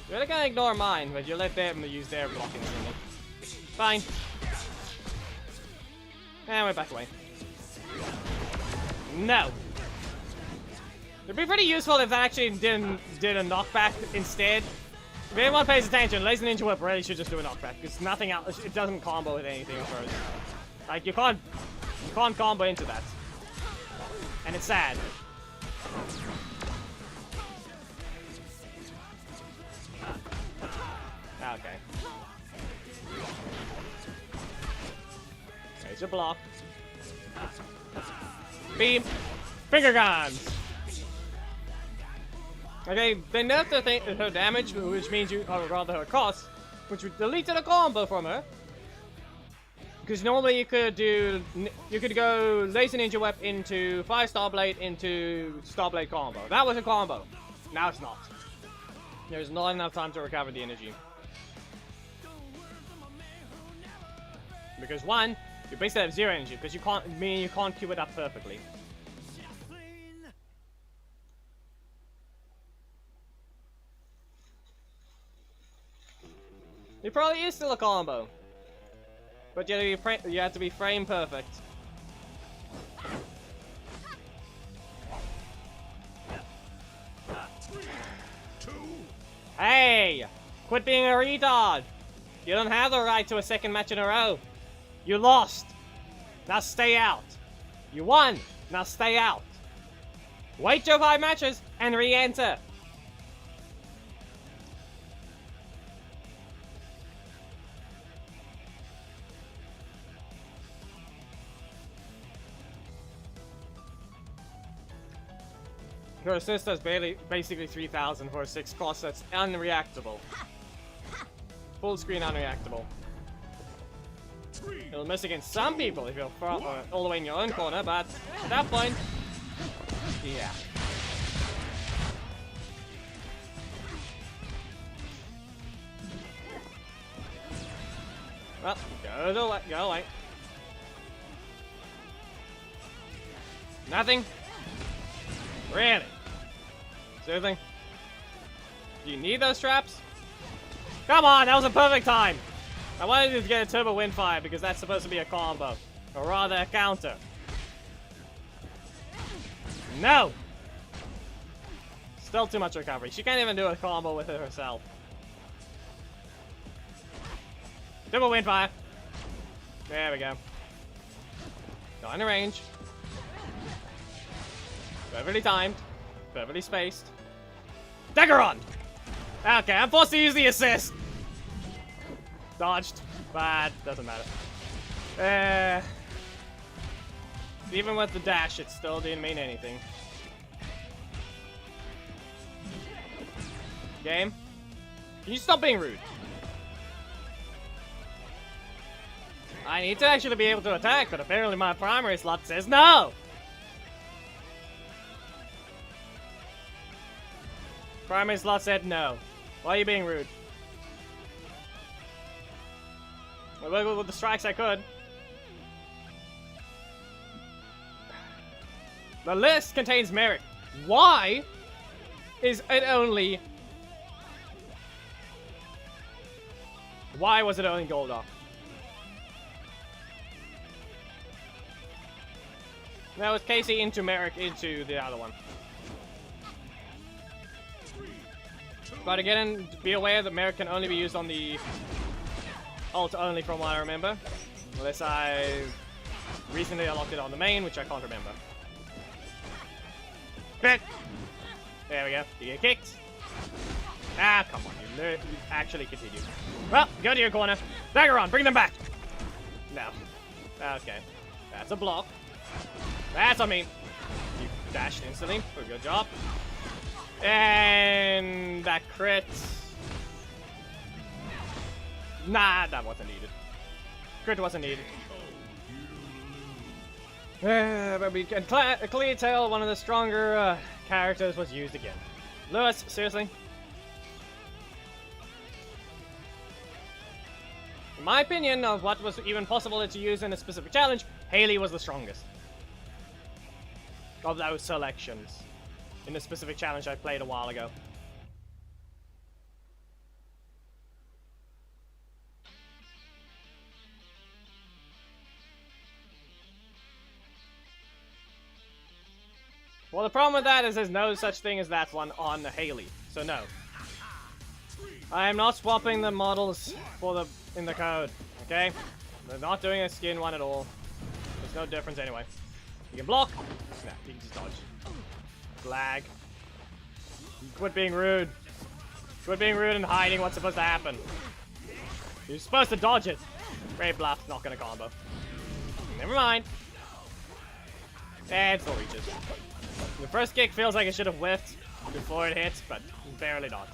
You're really gonna ignore mine, but you let them use their blocking thingy. Fine. And we're back away. No. It'd be pretty useful if that actually did a knockback instead. If anyone pays attention, Laser Ninja Whip really should just do a knockback, because nothing else, it doesn't combo with anything at first. Like, you can't combo into that. And it's sad. Okay. There's your block. Beam. Finger guns. Okay, they nerfed her damage, which means or rather her cost, which would delete the combo from her. Because normally you could go Laser Ninja Whip into 5-star blade into Star Blade combo. That was a combo. Now it's not. There's not enough time to recover the energy. Because one, you basically have 0 energy because you can't queue it up perfectly. It probably is still a combo, but you have to be frame perfect. Hey! Quit being a retard! You don't have the right to a second match in a row. You lost. Now stay out. You won. Now stay out. Wait your 5 matches and re-enter. Her assist is basically 3,000 for a 6 cost. That's unreactable. Full screen unreactable. It'll miss against some people if you're all the way in your own corner, but at that point, yeah. Well, go away. Nothing? Really? Seriously? Do you need those traps? Come on, that was a perfect time! I wanted you to get a Turbo Windfire because that's supposed to be a combo. Or rather, a counter. No! Still too much recovery. She can't even do a combo with it herself. Turbo Windfire. There we go. Not in the range. Perfectly timed. Perfectly spaced. Daggeron! Okay, I'm forced to use the assist! Dodged. Bad. Doesn't matter. Even with the dash, it still didn't mean anything. Game? Can you stop being rude? I need to actually be able to attack, but apparently my primary slot says no! Primary slot said no. Why are you being rude? I wiggled with the strikes I could. The list contains Merrick. Why is it only... Why was it only Goldock? Now it's Casey into Merrick into the other one. But again, be aware that Merrick can only be used on the ult only from what I remember. Unless I recently unlocked it on the main, which I can't remember. Bit! There we go. You get kicked. Ah, come on. You actually continue. Well, go to your corner. Daggeron, bring them back! No. Okay. That's a block. That's on me. You dashed instantly. Good job. And that crit. Nah, that wasn't needed. Crit wasn't needed. But we can clearly tell one of the stronger characters was used again. Lewis, seriously? In my opinion of what was even possible to use in a specific challenge, Haley was the strongest of those selections in a specific challenge I played a while ago. Well, the problem with that is there's no such thing as that one on Haley, so no. I am not swapping the models for in the code, okay? They're not doing a skin one at all. There's no difference anyway. You can block. Snap, you can just dodge. Flag. Quit being rude. Quit being rude and hiding what's supposed to happen. You're supposed to dodge it. Great bluff, not gonna combo. Never mind. And still reaches. The first kick feels like it should have whiffed before it hits, but barely not.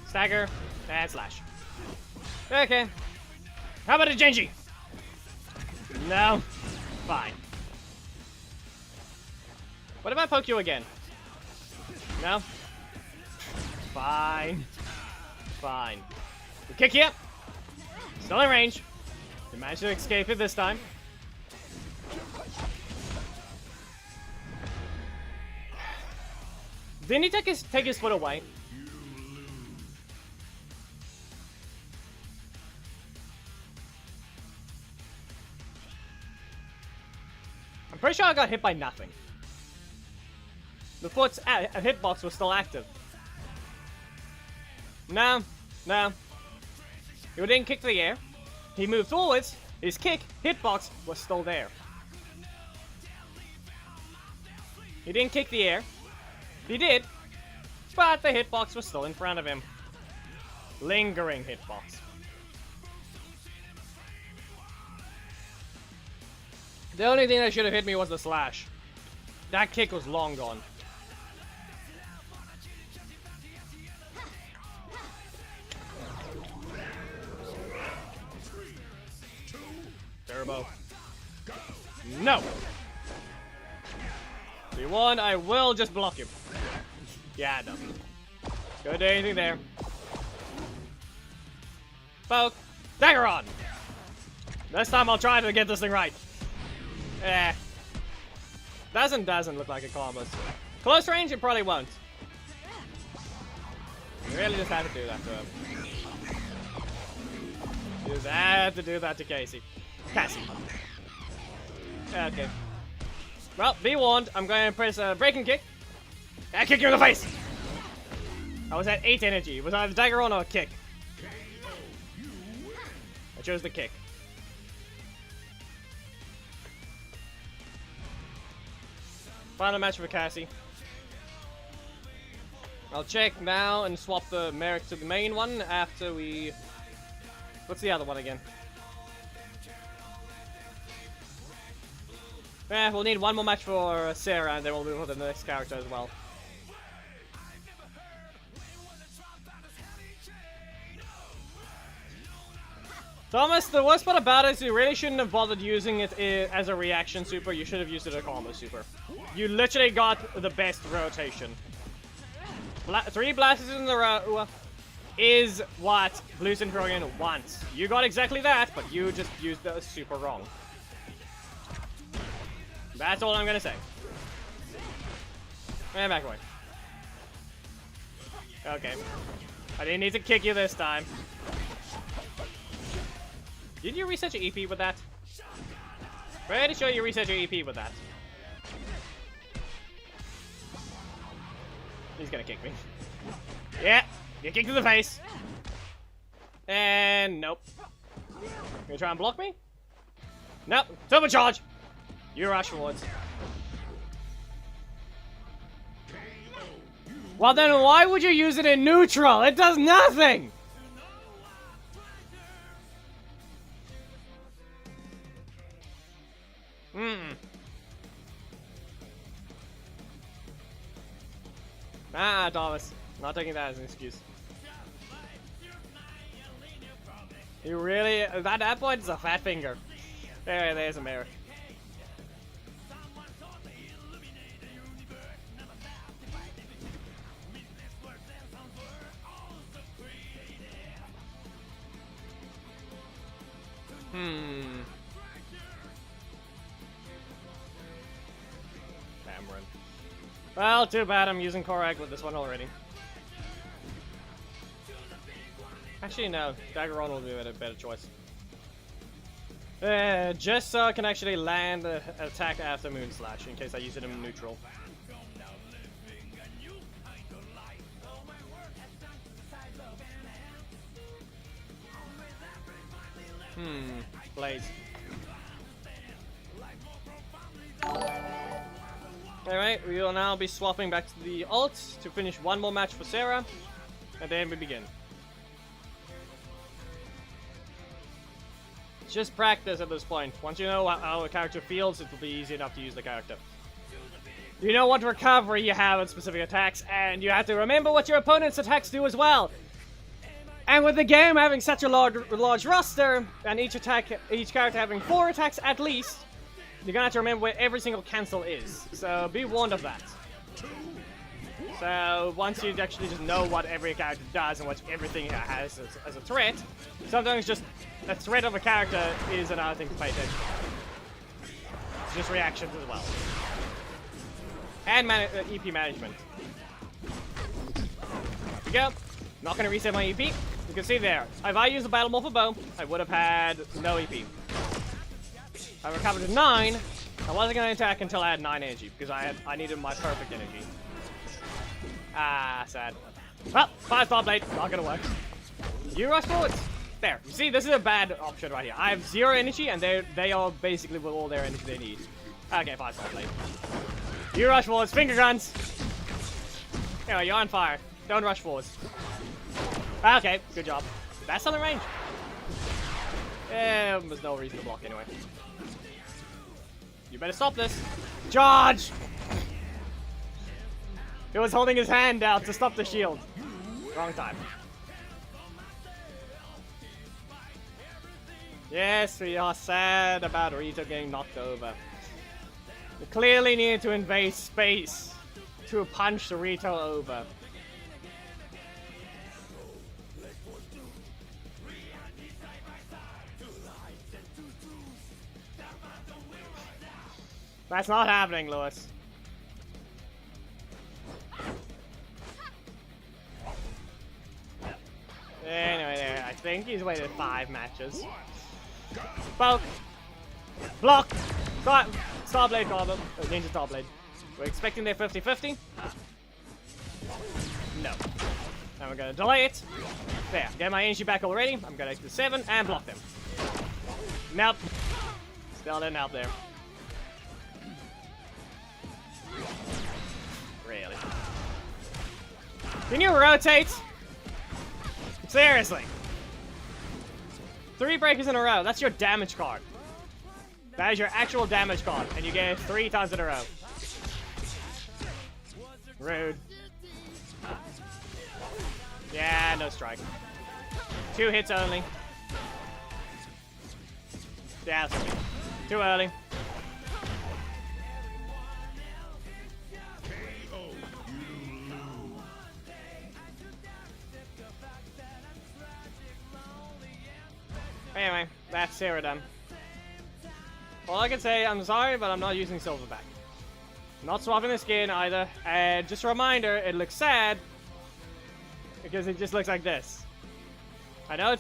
Stagger, and slash. Okay. How about a Genji? No. Fine. What if I poke you again? No? Fine. Fine. We kick you up. Still in range. You managed to escape it this time. Didn't he take his foot away? I'm pretty sure I got hit by nothing. The foot's hitbox was still active. No, no. He didn't kick to the air. He moved forwards. His hitbox was still there. He didn't kick the air. He did, but the hitbox was still in front of him. Lingering hitbox. The only thing that should have hit me was the slash. That kick was long gone. Turbo. No! 3-1, I will just block him. Yeah, no. Couldn't do anything there. Poke. Dagger on! This time I'll try to get this thing right. Eh. Doesn't look like a combo. Close range, it probably won't. You really just have to do that to him. You just have to do that to Cassie. Okay. Well, be warned, I'm going to press a breaking kick. I kick you in the face! I was at 8 energy. It was either dagger on or a kick. I chose the kick. Final match for Cassie. I'll check now and swap the Merrick to the main one after we... What's the other one again? We'll need one more match for Sarah and then we'll move on to the next character as well. Thomas, the worst part about it is you really shouldn't have bothered using it as a reaction super. You should have used it as a combo super. You literally got the best rotation. 3 blasts in the row is what Blue Centurion wants. You got exactly that, but you just used the super wrong. That's all I'm gonna say. And back away. Okay. I didn't need to kick you this time. Did you reset your EP with that? Pretty sure you reset your EP with that. He's gonna kick me. Yeah, get kicked in the face. And nope. You gonna try and block me? Nope. Turbocharge! You rush forwards. Well then why would you use it in neutral? It does nothing! Thomas. Not taking that as an excuse. You really... That point is a fat finger. There's a Merrick. Cameron. Well, too bad I'm using Korag with this one already. Actually, no. Daggeron will be a better choice. Just so I can actually land an attack after Moon Slash, in case I use it in neutral. Blaze. Alright, we will now be swapping back to the ult to finish one more match for Sarah, and then we begin. It's just practice at this point. Once you know how a character feels, it will be easy enough to use the character. You know what recovery you have on specific attacks, and you have to remember what your opponent's attacks do as well. And with the game having such a large roster, and each character having 4 attacks at least, you're gonna have to remember where every single cancel is. So be warned of that. So once you actually just know what every character does and what everything has as a threat, sometimes just a threat of a character is another thing to pay attention to. It's just reactions as well. And EP management. There we go. Not gonna reset my EP. You can see there, if I used the Battle Morpher Bow, I would have had no EP. I recovered to 9. I wasn't gonna attack until I had 9 energy because I needed my perfect energy. Ah, sad. Well, 5-star blade, not gonna work. You rush forwards. There. You see, this is a bad option right here. I have 0 energy, and they are basically with all their energy they need. Okay, 5-star blade. You rush forwards, finger guns. Anyway, you're on fire. Don't rush forwards. Okay, good job. That's on the range. There's no reason to block anyway. You better stop this. Charge! He was holding his hand out to stop the shield. Wrong time. Yes, we are sad about Rito getting knocked over. We clearly needed to invade space to punch Rito over. That's not happening, Lewis. Anyway, I think he's waited 5 matches. Poke. Block. Starblade problem. Ninja Starblade. We're expecting their 50-50. No. And we're gonna delay it. There. Get my energy back already. I'm gonna do 7 and block them. Nope. Still didn't help there. Really? Can you rotate? Seriously. 3 breakers in a row. That's your damage card. That is your actual damage card. And you get it 3 times in a row. Rude. Yeah, no strike. 2 hits only. Yeah, that's okay. Too early. Anyway, that's Sarah done. All I can say, I'm sorry, but I'm not using Silverback. I'm not swapping the skin either. And just a reminder, it looks sad because it just looks like this. I know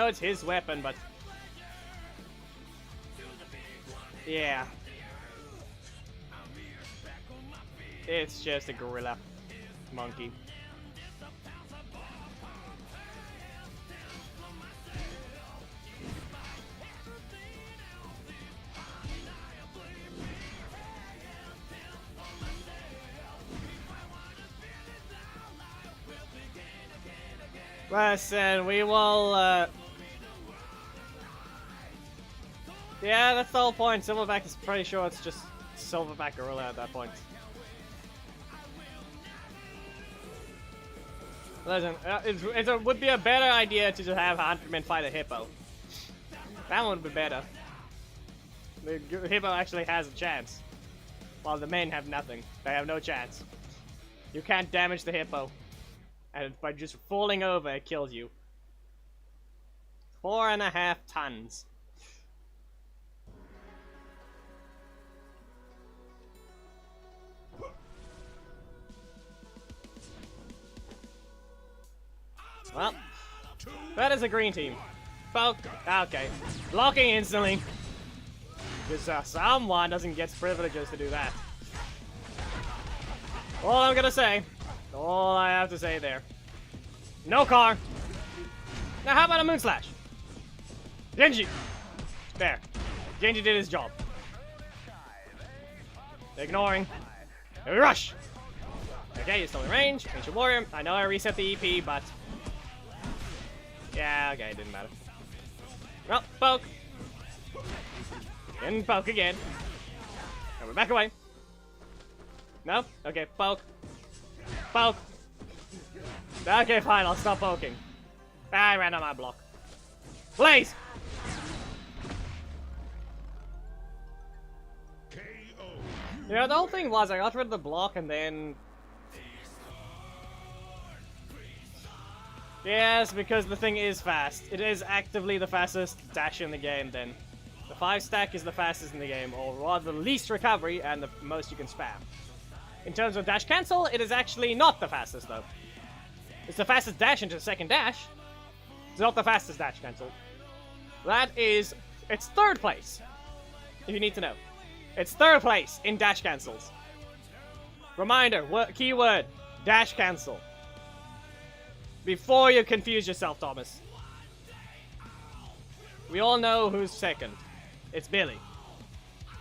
it's his weapon, but yeah, it's just a gorilla monkey. Listen, we will, yeah, that's the whole point. Silverback is pretty sure it's just Silverback Gorilla at that point. Listen, it would be a better idea to just have 100 men fight a hippo. That one would be better. The hippo actually has a chance, while the men have nothing. They have no chance. You can't damage the hippo. And by just falling over, it kills you. 4.5 tons. Well, that is a green team. Poke. Okay. Blocking instantly. Because someone doesn't get privileges to do that. All I'm gonna say. All I have to say there. No car. Now how about a Moonslash? Genji. There. Genji did his job. Ignoring. And we rush. Okay, you're still in range. Ancient Warrior. I know I reset the EP, but... yeah, okay, it didn't matter. Well, poke. And poke again. And we're back away. No? Okay, poke. Poke. Okay, fine, I'll stop poking. I ran out my block. Blaze! KO. Yeah, the whole thing was I got rid of the block and then... yes, because the thing is fast. It is actively the fastest dash in the game then. The 5 stack is the fastest in the game, or rather the least recovery and the most you can spam. In terms of dash cancel, it is actually not the fastest though. It's the fastest dash into the second dash. It's not the fastest dash cancel. That is... it's 3rd place. If you need to know. It's 3rd place in dash cancels. Reminder, keyword, dash cancel. Before you confuse yourself, Thomas. We all know who's 2nd. It's Billy.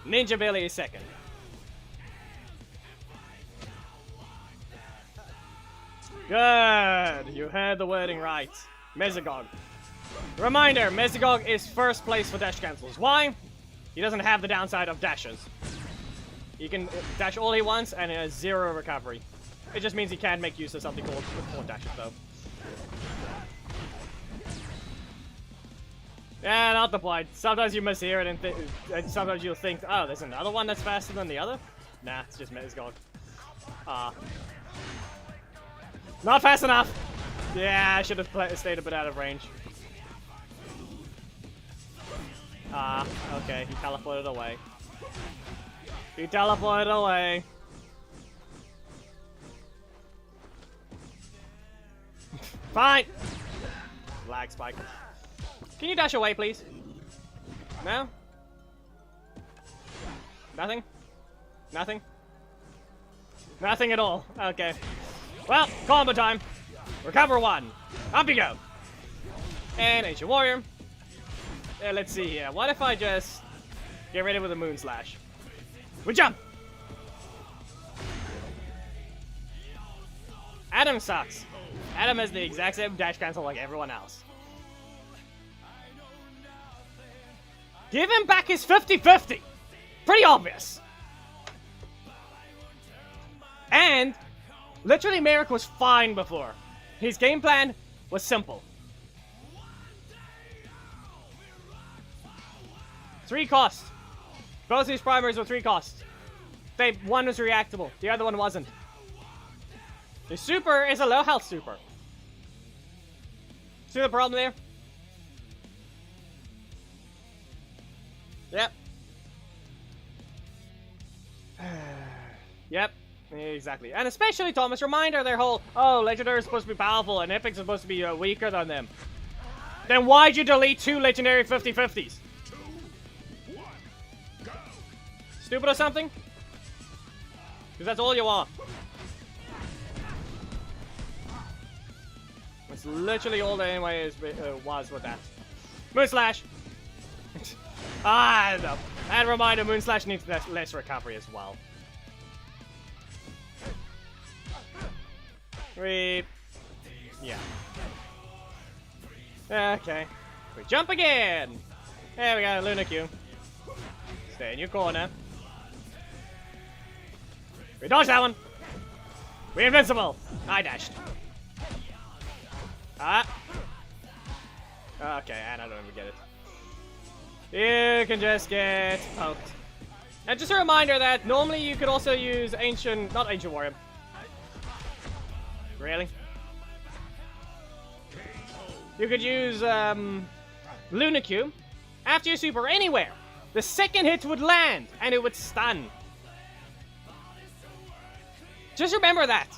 Ninja Billy is 2nd. Good! You heard the wording right. Mesogog. Reminder, Mesogog is 1st place for dash cancels. Why? He doesn't have the downside of dashes. He can dash all he wants and he has 0 recovery. It just means he can't make use of something called support dashes though. Yeah, not the point. Sometimes you mishear it and sometimes you'll think, oh, there's another one that's faster than the other? Nah, it's just Mesogog. Not fast enough! Yeah, I should have stayed a bit out of range. Okay, he teleported away. He teleported away. Fine! Lag spike. Can you dash away, please? No? Nothing? Nothing? Nothing at all. Okay. Well, combo time. Recover 1. Up you go. And Ancient Warrior. Let's see here. What if I just get rid of it with a Moonslash? We jump! Adam sucks. Adam has the exact same dash cancel like everyone else. Give him back his 50-50. Pretty obvious. And literally Merrick was fine before. His game plan was simple. 3 costs. Both these primaries were 3 costs. One was reactable, the other one wasn't. The super is a low health super. See the problem there? Yep. Yep. Exactly. And especially, Thomas, reminder their whole, oh, Legendary is supposed to be powerful and Epics are supposed to be weaker than them. Then why'd you delete 2 Legendary 50-50s? 2, 1, go. Stupid or something? Because that's all you want. That's literally all the anyway was with that. Moonslash! No. And reminder, Moonslash needs less recovery as well. Yeah. Okay. We jump again! There we go, Luna Q. Stay in your corner. We dodge that one! We're invincible! I dashed. Okay, and I don't even get it. You can just get poked. And just a reminder that normally you could also use not Ancient Warrior. Really? You could use Luna Q after your super anywhere. The second hit would land and it would stun. Just remember that.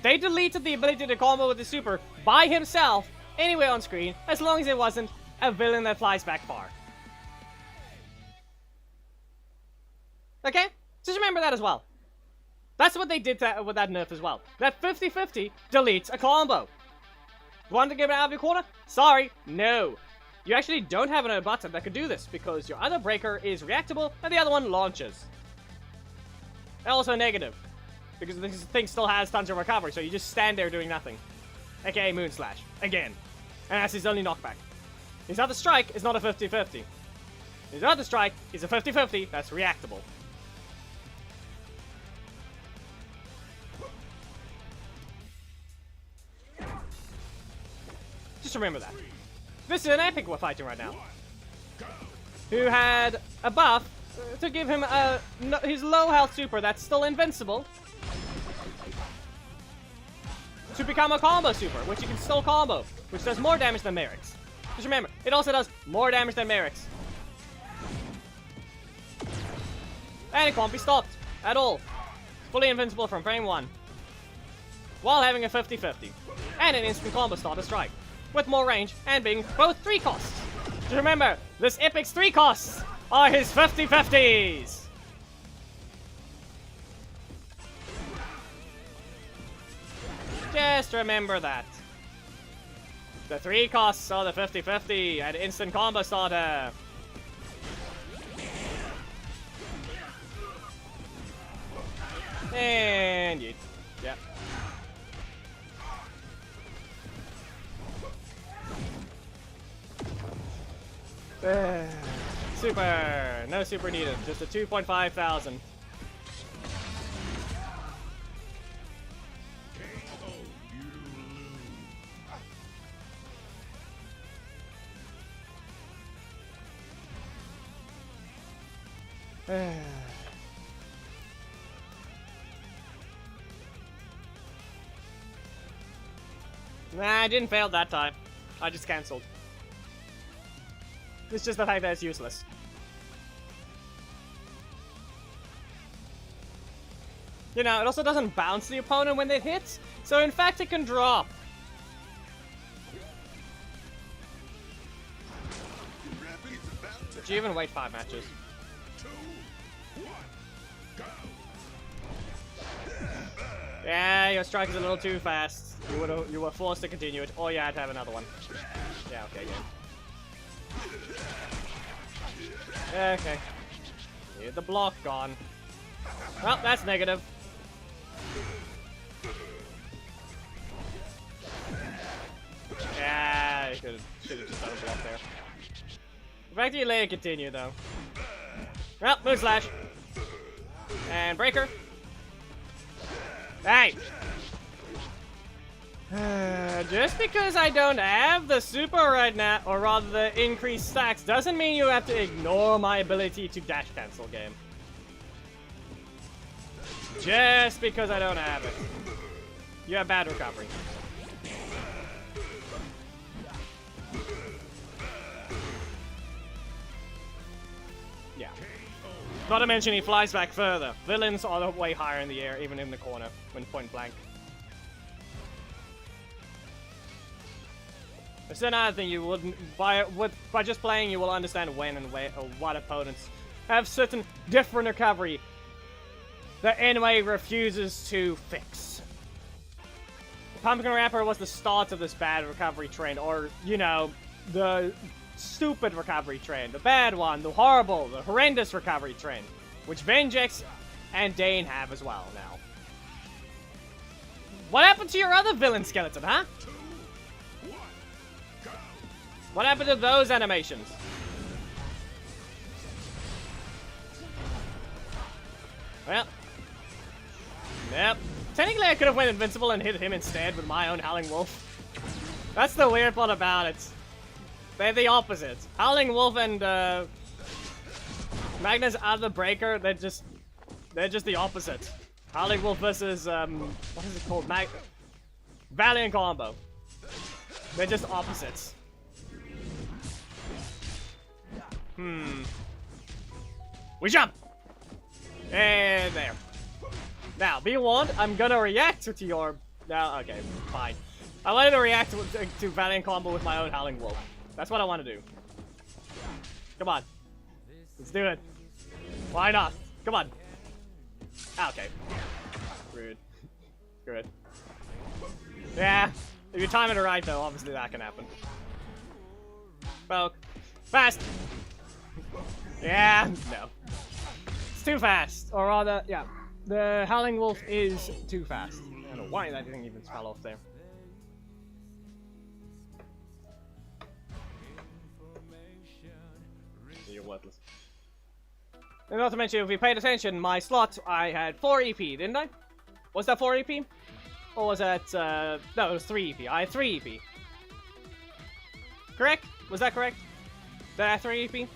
They deleted the ability to combo with the super by himself anywhere on screen as long as it wasn't a villain that flies back far. Okay? Just remember that as well. That's what they did with that nerf as well. That 50-50 deletes a combo. Want to get it out of your corner? Sorry, no. You actually don't have a button that could do this because your other breaker is reactable and the other one launches. Also negative, because this thing still has tons of recovery, so you just stand there doing nothing. AKA Moon Slash. Again. And that's his only knockback. His other strike is not a 50-50. His other strike is a 50-50 that's reactable. Just remember that. This is an epic we're fighting right now. Who had a buff to give him his low health super that's still invincible. To become a combo super, which you can still combo, which does more damage than Merrick's. Just remember, it also does more damage than Merrick's. And it can't be stopped at all. Fully invincible from frame 1. While having a 50-50. And an instant combo starter strike. With more range and being both 3 costs. Just remember, this epic's 3 costs are his 50-50s. Just remember that. The 3 costs are the 50-50 and instant combo starter. And you, yep. Super! No super needed, just a 2.5 thousand. Nah, I didn't fail that time. I just cancelled. It's just the fact that it's useless. You know, it also doesn't bounce the opponent when it hits, so in fact it can drop. Did you even wait 5 matches? 2, 1, go. Yeah, your strike is a little too fast. You were forced to continue it, or you had to have another one. Yeah, okay, yeah. Okay. Need the block gone. Well, that's negative. Yeah, you should have just done a block there. Back to you later, continue though. Well, Moon Slash. And Breaker. Hey! Just because I don't have the super right now, or rather the increased stacks, doesn't mean you have to ignore my ability to dash cancel game. Just because I don't have it. You have bad recovery. Yeah. Not to mention he flies back further. Villains are way higher in the air, even in the corner, when point blank. It's another thing you wouldn't, by just playing, you will understand when and where, or what opponents have certain different recovery that anime refuses to fix. Pumpkin Wrapper was the start of this bad recovery trend, or, you know, the stupid recovery trend, the bad one, the horrible, the horrendous recovery trend, which Vengex and Dane have as well now. What happened to your other villain skeleton, huh? What happened to those animations? Well. Yep. Technically, I could have went invincible and hit him instead with my own Howling Wolf. That's the weird part about it. They're the opposite. Howling Wolf and Magnus other breaker, they're just the opposite. Howling Wolf versus what is it called? Valiant combo. They're just opposites. We jump! And there. Now, be warned, I'm gonna react to your... No, okay, fine. I wanted to react to Valiant combo with my own Howling Wolf. That's what I want to do. Come on. Let's do it. Why not? Come on. Ah, okay. Rude. Good. Yeah. If you time it right, though, obviously that can happen. Poke. Fast! Yeah. No. It's too fast. Or rather, yeah. The Howling Wolf is too fast. I don't know why that didn't even fell off there. You're worthless. And not to mention, if we paid attention, my slot, I had 4 EP, didn't I? Was that 4 EP? Or was that, no, it was 3 EP. I had 3 EP. Correct? Was that correct? Did I have 3 EP?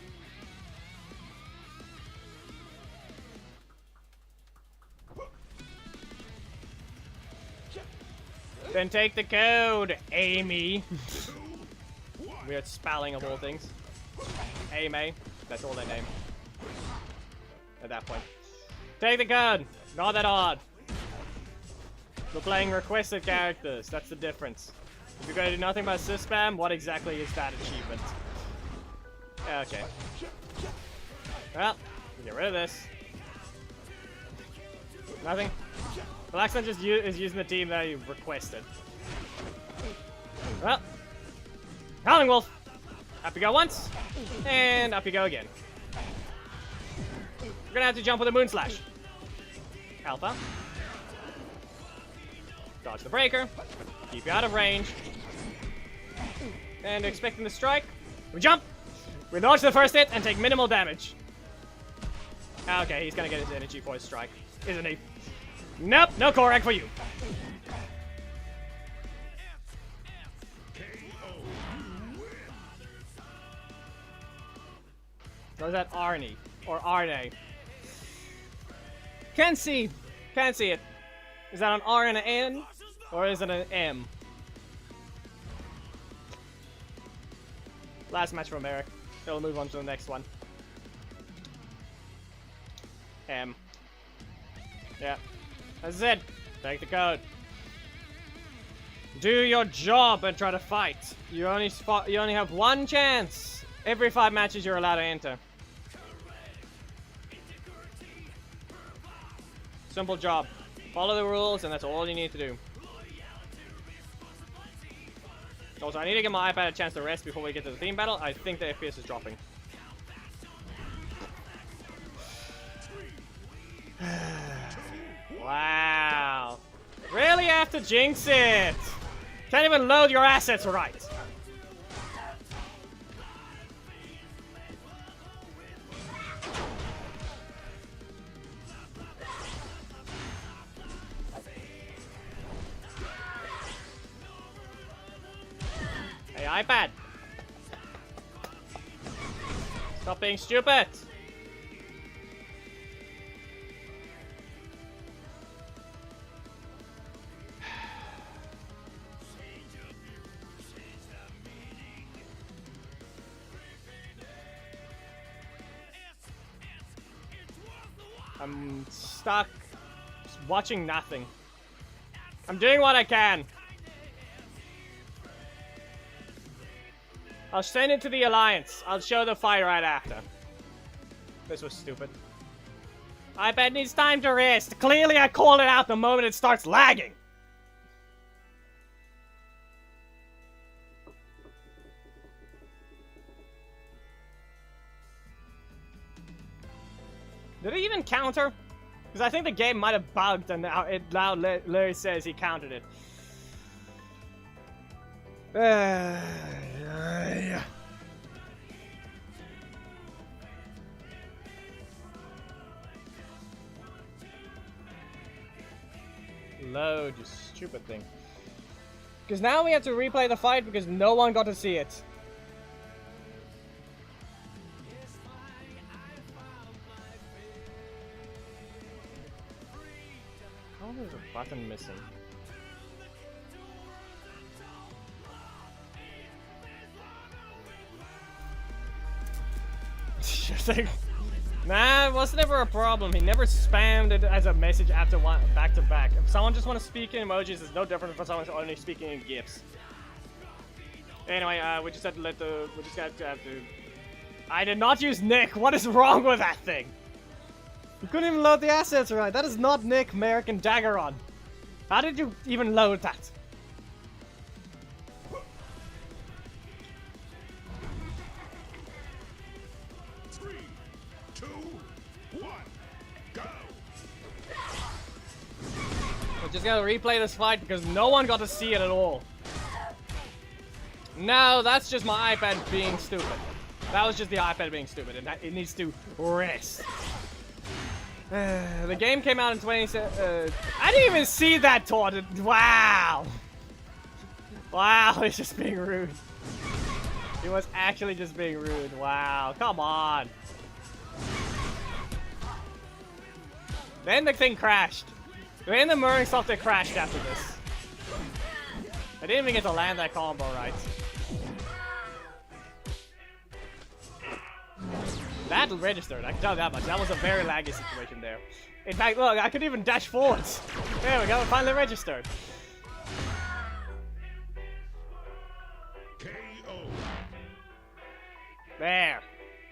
Then take the code, Amy. Weird spelling of all things. Amy. That's all they name. At that point. Take the code. Not that hard. We're playing requested characters. That's the difference. If you're going to do nothing but assist spam, what exactly is that achievement? Okay. Well, get rid of this. Nothing. Relaxon just is using the team that he requested. Well, Howling Wolf. Up you go once, and up you go again. We're gonna have to jump with a Moon Slash. Alpha. Dodge the breaker. Keep you out of range. And expecting the strike. We jump. We dodge the first hit and take minimal damage. Okay, he's gonna get his energy for his strike, isn't he? Nope, no Korag for you. Or is that Arnie? Or Arne? Can't see. Can't see it. Is that an R and an N? Or is it an M? Last match from Eric. He'll move on to the next one. M. Yeah. That's it. Take the code. Do your job and try to fight. You only have one chance. Every 5 matches you're allowed to enter. Simple job. Follow the rules and that's all you need to do. Also, I need to give my iPad a chance to rest before we get to the team battle. I think the FPS is dropping. Wow. Really have to jinx it. Can't even load your assets right. Hey, iPad. Stop being stupid. I'm stuck just watching nothing. I'm doing what I can. I'll send it to the Alliance. I'll show the fight right after. This was stupid. iPad needs time to rest. Clearly I called it out the moment it starts lagging. Did it even counter? Because I think the game might have bugged and now it Larry says he countered it. Load, you stupid thing. Because now we have to replay the fight because no one got to see it. Oh, there's a button missing. Nah, it was never a problem. He never spammed it as a message after one back to back. If someone just want to speak in emojis, it's no different from someone only speaking in GIFs. Anyway, we just have to let the... We just have to... I did not use Nick! What is wrong with that thing? You couldn't even load the assets right. That is not Nick, Merrick, and Daggeron. How did you even load that? Three, two, one, go! We're just gonna replay this fight because no one got to see it at all. No, that's just my iPad being stupid. That was just the iPad being stupid, and it needs to rest. The game came out in 20... I didn't even see that taunt. Wow. Wow, he's just being rude. He was actually just being rude. Wow, come on. Then the thing crashed. Then the Murring software crashed after this. I didn't even get to land that combo right. That registered, I can tell you that much. That was a very laggy situation there. In fact, look, I could even dash forwards. There we go, it finally registered. KO. There.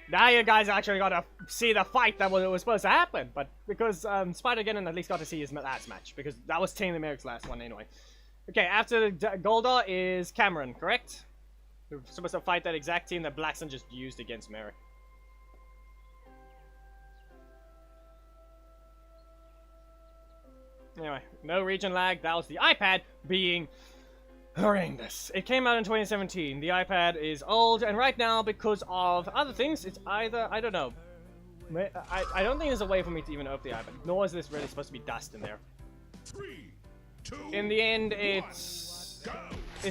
Now you guys actually got to see the fight that was supposed to happen. But because Spider-Geddon at least got to see his last match. Because that was Team Merrick's last one anyway. Okay, after Goldar is Cameron, correct? We're supposed to fight that exact team that Blackson just used against Merrick. Anyway, no region lag. That was the iPad being horrendous. It came out in 2017. The iPad is old, and right now, because of other things, it's either... I don't know. I don't think there's a way for me to even open the iPad. Nor is this really supposed to be dust in there. Three, two, in the end, it's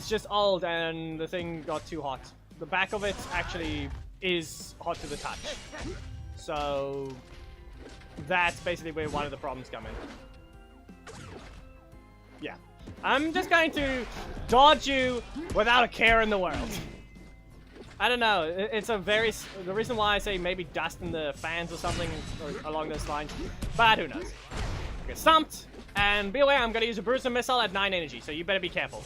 just old, and the thing got too hot. The back of it actually is hot to the touch. So that's basically where one of the problems come in. Yeah. I'm just going to dodge you without a care in the world. I don't know. It's a very... The reason why I say maybe dust in the fans or something or along those lines. But who knows. Get stumped. And be aware, I'm going to use a Bruiser Missile at 9 energy, so you better be careful.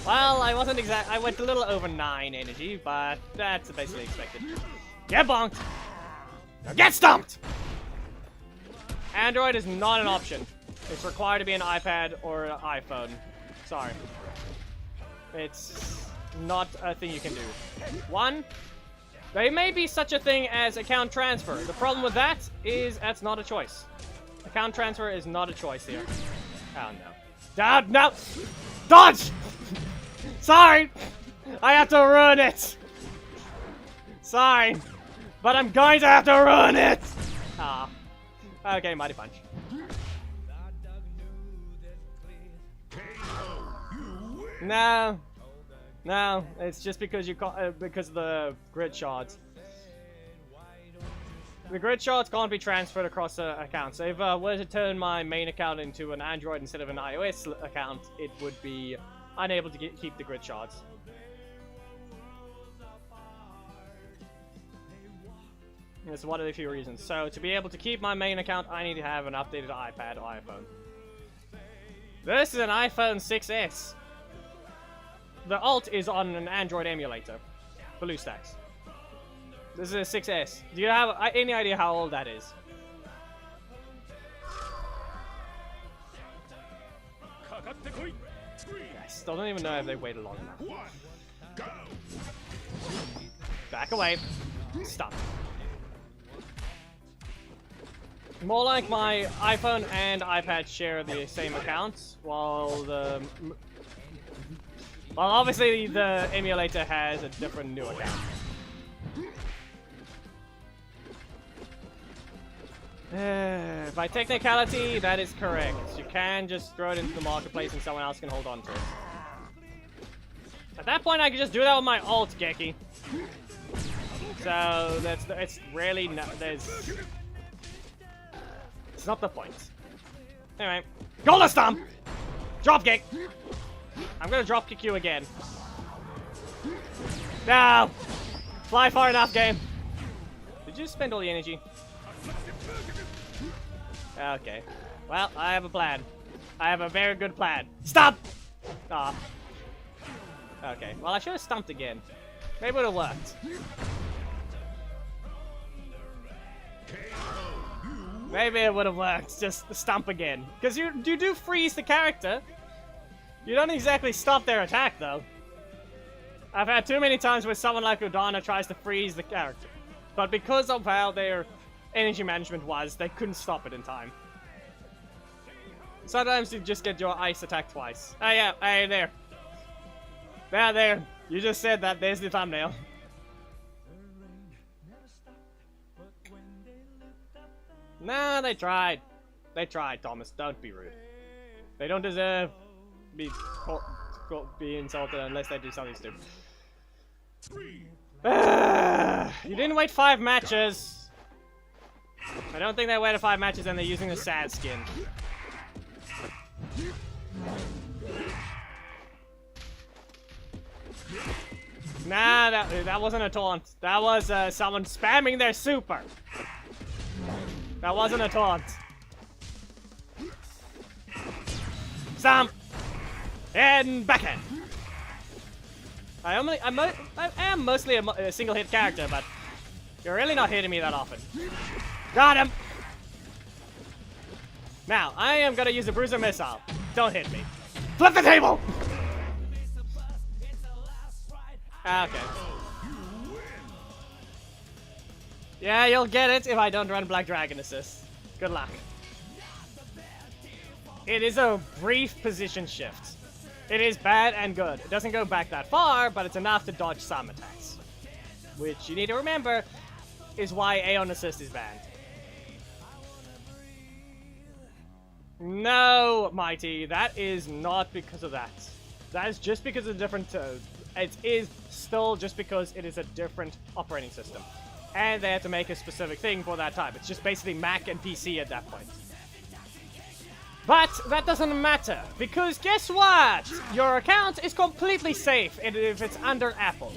Well, I wasn't exact. I went a little over 9 energy, but that's basically expected. Get bonked. Now get stumped! Android is not an option. It's required to be an iPad or an iPhone. Sorry. It's not a thing you can do. One, there may be such a thing as account transfer. The problem with that is that's not a choice. Account transfer is not a choice here. Oh no. No! Dodge! Sorry! I have to ruin it! Sorry. But I'm going to have to ruin it! Ah. Okay, Mighty Punch. No. No, it's just because you because of the grid shards. The grid shards can't be transferred across accounts. So if I were to turn my main account into an Android instead of an iOS account, it would be unable to keep the grid shards. That's one of the few reasons. So to be able to keep my main account, I need to have an updated iPad or iPhone. This is an iPhone 6s. The alt is on an Android emulator. BlueStacks. This is a 6s. Do you have any idea how old that is? I still don't even know if they waited long enough. Back away. Stop. More like my iPhone and iPad share the same accounts, while obviously the emulator has a different new account. By technicality, that is correct. You can just throw it into the marketplace and someone else can hold on to it. At that point, I can just do that with my alt, Geki. So it's really it's not the point. Anyway, Golden Stomp! Drop kick! I'm gonna drop kick you again. No! Fly far enough, game. Did you spend all the energy? Okay. Well, I have a plan. I have a very good plan. Stop! Ah. Okay, well I should have stumped again. Maybe it would have worked. Maybe it would have worked, just stump again. Because you do freeze the character. You don't exactly stop their attack, though. I've had too many times where someone like Udana tries to freeze the character. But because of how their energy management was, they couldn't stop it in time. Sometimes you just get your ice attack twice. Oh yeah, hey, there. There. You just said that, there's the thumbnail. Nah, they tried. They tried, Thomas. Don't be rude. They don't deserve be insulted unless they do something stupid. You didn't wait 5 matches. I don't think they waited 5 matches and they're using the sad skin. Nah, that wasn't a taunt. That was someone spamming their super. That wasn't a taunt. Stomp! And backhand! I am mostly a single hit character, but you're really not hitting me that often. Got him! Now, I am gonna use a bruiser missile. Don't hit me. Flip the table! Okay. Yeah, you'll get it if I don't run Black Dragon Assist. Good luck. It is a brief position shift. It is bad and good. It doesn't go back that far, but it's enough to dodge some attacks. Which you need to remember is why Aeon Assist is banned. No, Mighty, that is not because of that. That is just because of the different... it is still just because it is a different operating system. And they had to make a specific thing for that type. It's just basically Mac and PC at that point. But that doesn't matter, because guess what? Your account is completely safe if it's under Apple.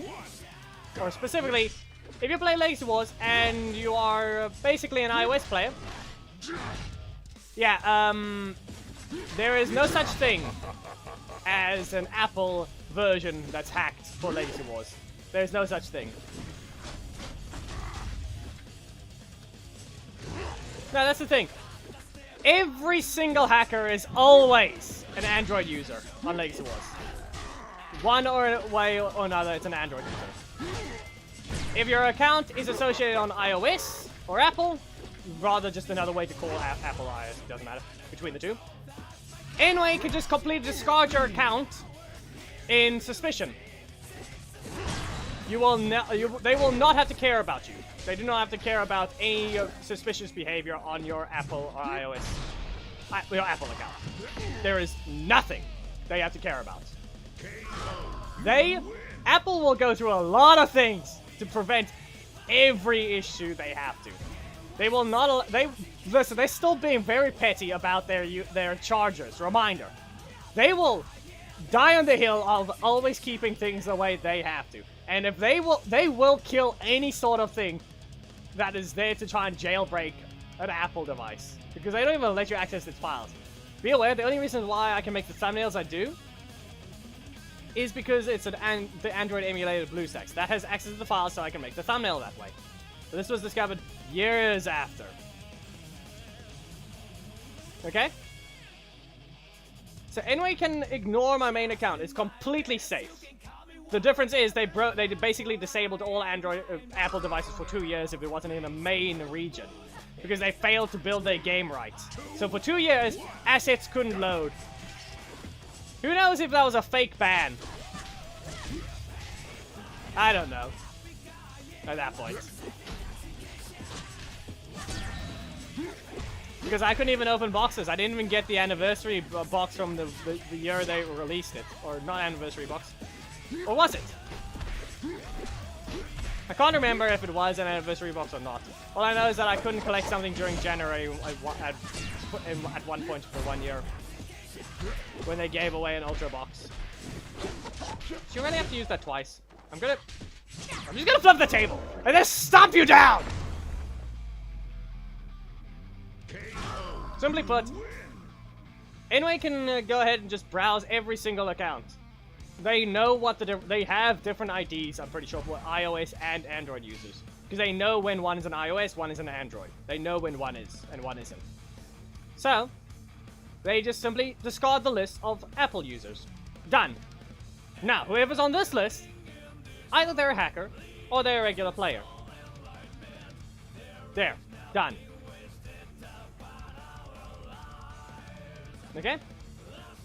Or specifically, if you play Legacy Wars and you are basically an iOS player, yeah, there is no such thing as an Apple version that's hacked for Legacy Wars. There's no such thing. No, that's the thing. Every single hacker is always an Android user on Legacy Wars. One way or another, it's an Android user. If your account is associated on iOS or Apple, rather just another way to call Apple or iOS, it doesn't matter, between the two. Anyway, you can just completely discard your account in suspicion. They will not have to care about you. They do not have to care about any suspicious behavior on your Apple or iOS, your Apple account. There is nothing they have to care about. Apple will go through a lot of things to prevent every issue they have to. They will not. Listen. They're still being very petty about their chargers. Reminder, they will die on the hill of always keeping things the way they have to. And if they will kill any sort of thing that is there to try and jailbreak an Apple device. Because they don't even let you access its files. Be aware, the only reason why I can make the thumbnails I do is because it's the Android emulated BlueStacks. That has access to the files so I can make the thumbnail that way. So this was discovered years after. Okay? So anyone can ignore my main account. It's completely safe. The difference is they basically disabled all Apple devices for 2 years if it wasn't in the main region. Because they failed to build their game right. So for 2 years, assets couldn't load. Who knows if that was a fake ban? I don't know. At that point. Because I couldn't even open boxes. I didn't even get the anniversary box from the year they released it. Or not anniversary box. Or was it? I can't remember if it was an anniversary box or not. All I know is that I couldn't collect something during January at one point for 1 year. When they gave away an Ultra box. Do you really have to use that twice? I'm just gonna flip the table and then stomp you down! Simply put, Anyway, can go ahead and just browse every single account. They know what they have different IDs, I'm pretty sure, for iOS and Android users. Because they know when one is an iOS, one is an Android. They know when one is and one isn't. So, they just simply discard the list of Apple users. Done. Now, whoever's on this list, either they're a hacker or they're a regular player. There. Done. Okay?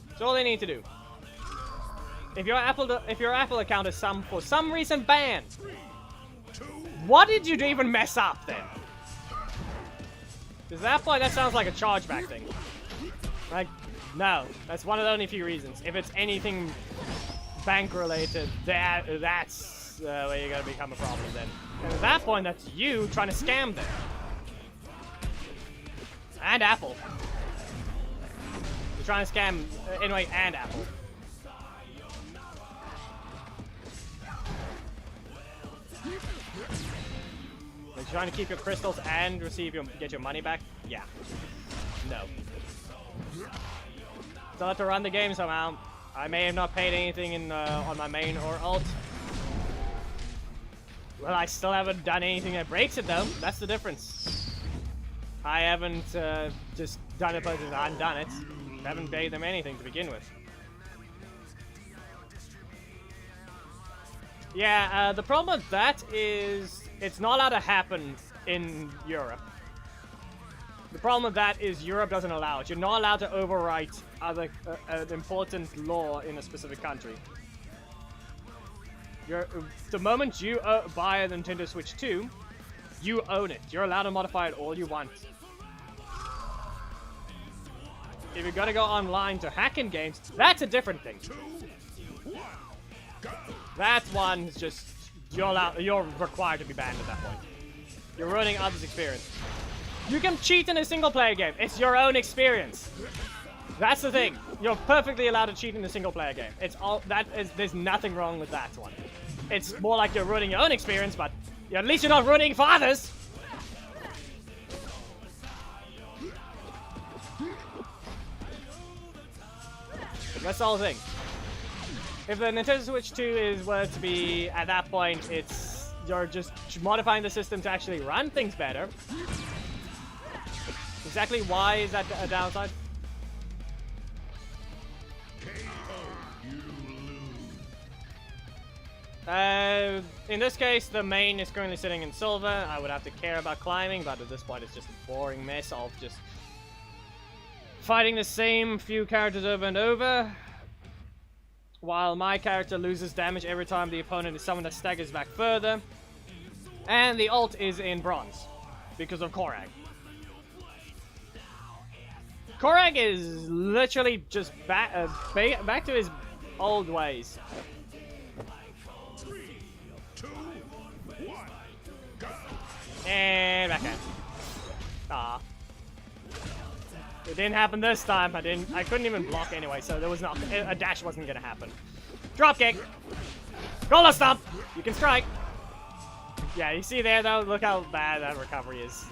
That's all they need to do. If your Apple account is for some reason banned, what did you even mess up then? Because at that point, that sounds like a chargeback thing. Like, no, that's one of the only few reasons. If it's anything bank related, that's where you're gonna become a problem then. And at that point, that's you trying to scam them. And Apple. You're trying to scam anyway, and Apple. Are you trying to keep your crystals and get your money back? Yeah. No. Still have to run the game somehow. I may have not paid anything on my main or alt. Well, I still haven't done anything that breaks it though. That's the difference. I haven't just done it because I haven't done it. I haven't paid them anything to begin with. Yeah, the problem with that is it's not allowed to happen in Europe. The problem with that is Europe doesn't allow it. You're not allowed to overwrite an important law in a specific country. The moment you buy a Nintendo Switch 2, you own it. You're allowed to modify it all you want. If you're gonna go online to hack in games, that's a different thing. That one's just you're required to be banned at that point. You're ruining others' experience. You can cheat in a single-player game. It's your own experience. That's the thing. You're perfectly allowed to cheat in a single-player game. There's nothing wrong with that one. It's more like you're ruining your own experience, but at least you're not ruining for others. That's the whole thing. If the Nintendo Switch 2 were to be, at that point, you're just modifying the system to actually run things better. Exactly why is that a downside? In this case, the main is currently sitting in silver. I would have to care about climbing, but at this point it's just a boring mess of just fighting the same few characters over and over. While my character loses damage every time the opponent is someone that staggers back further. And the ult is in bronze, because of Korag. Korag is literally just back to his old ways. 3, 2, 1, go. And backhand. Ah. It didn't happen this time. I couldn't even block anyway, so there was not a dash wasn't gonna happen. Drop kick. Roller stomp. You can strike. Yeah, you see there though. Look how bad that recovery is.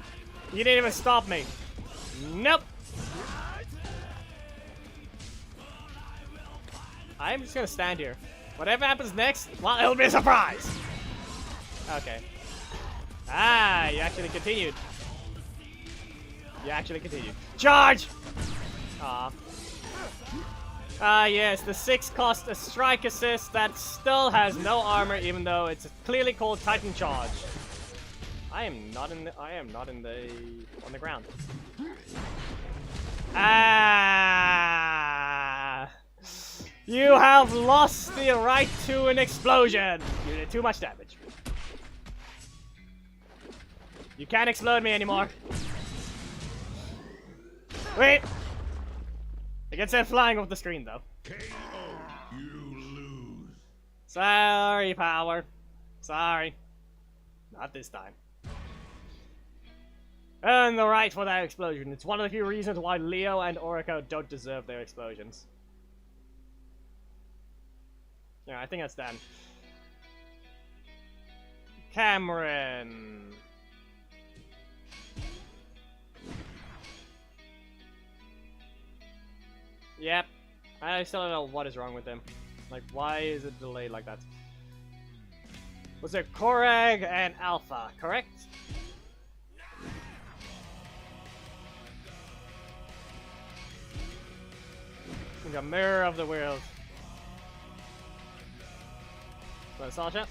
You didn't even stop me. Nope. I'm just gonna stand here. Whatever happens next, well, it'll be a surprise. Okay. Ah, you actually continued. You actually continued. Charge! Aw. Ah, yes, the 6 cost a strike assist that still has no armor, even though it's clearly called Titan Charge. on the ground. Ah! You have lost the right to an explosion. You did too much damage. You can't explode me anymore. Wait! I get sent flying off the screen, though. KO, you lose. Sorry, Power. Sorry. Not this time. Earn the right for that explosion. It's one of the few reasons why Leo and Orico don't deserve their explosions. Yeah, I think that's done. Cameron. Yep. I still don't know what is wrong with them. Like, why is it delayed like that? Was it Korag and Alpha, correct? The mirror of the world. So, Sasha.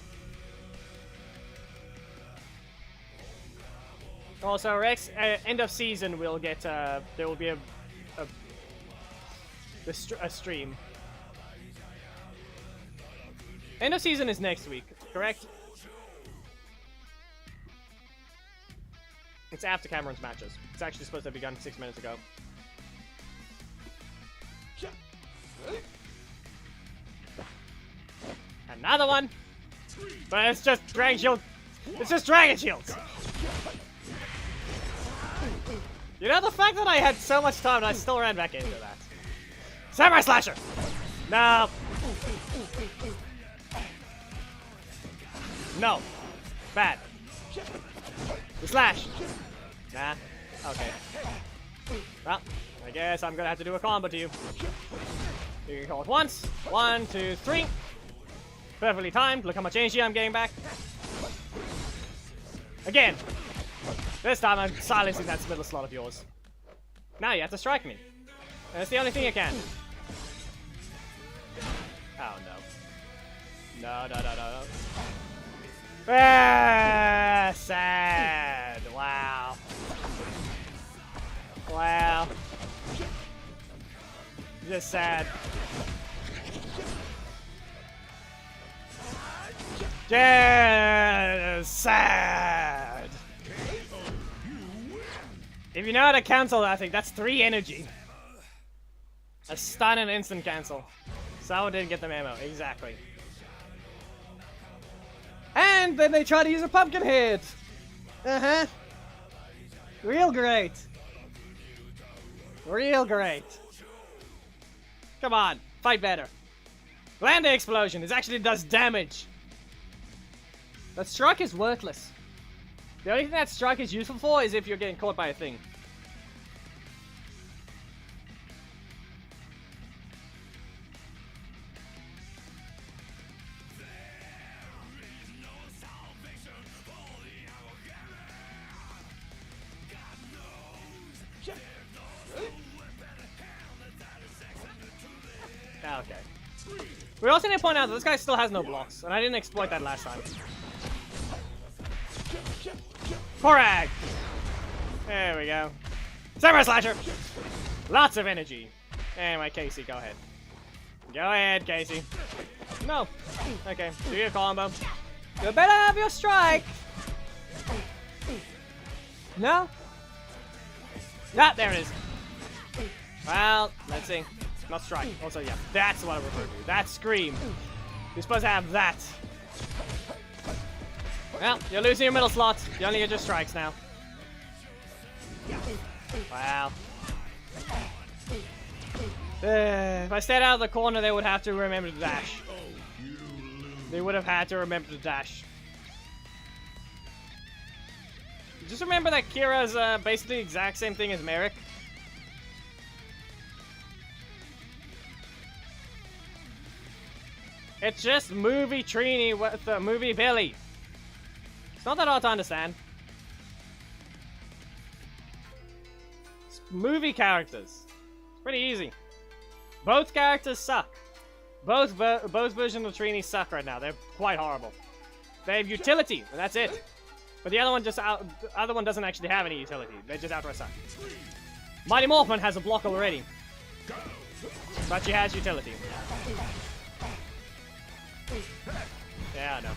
Also, Rex, end of season we'll get, there will be a stream. End of season is next week, correct? It's after Cameron's matches. It's actually supposed to have begun 6 minutes ago. Another one! But it's just Dragon Shield. It's just Dragon Shields! You know, the fact that I had so much time and I still ran back into that. Samurai Slasher! No! No! Bad. The slash! Nah. Okay. Well, I guess I'm gonna have to do a combo to you. You can call it once. 1, 2, 3. Perfectly timed. Look how much energy I'm getting back. Again. This time I'm silencing that middle slot of yours. Now you have to strike me. And that's the only thing you can. Oh no. No, no, no, no, no. Ah, sad. Wow. Wow. Just sad. Just sad. If you know how to cancel that thing, that's 3 energy. A stun and instant cancel. Someone didn't get the memo. Exactly. And then they try to use a pumpkin head. Uh-huh. Real great. Real great. Come on, fight better. Land explosion. This actually does damage. That strike is worthless. The only thing that strike is useful for is if you're getting caught by a thing. Okay. We also need to point out that this guy still has no blocks, and I didn't exploit that last time. Korag! There we go. Samurai Slasher! Lots of energy. Anyway, Casey, go ahead. Go ahead, Casey. No. Okay, do your combo. You better have your strike! No? Ah, there it is. Well, let's see. Not strike. Also, yeah, that's what I refer to. That scream. You're supposed to have that. Well, you're losing your middle slot. You only get your strikes now. Wow. If I stayed out of the corner, they would have to remember to dash. They would have had to remember to dash. Just remember that Kira's basically the exact same thing as Merrick. It's just movie Trini with the movie Billy. It's not that hard to understand. It's movie characters. It's pretty easy. Both characters suck. Both versions of Trini suck right now. They're quite horrible. They have utility, and that's it. But the other one other one doesn't actually have any utility. They just outright suck. Mighty Morphin has a block already, but she has utility. Yeah, I know.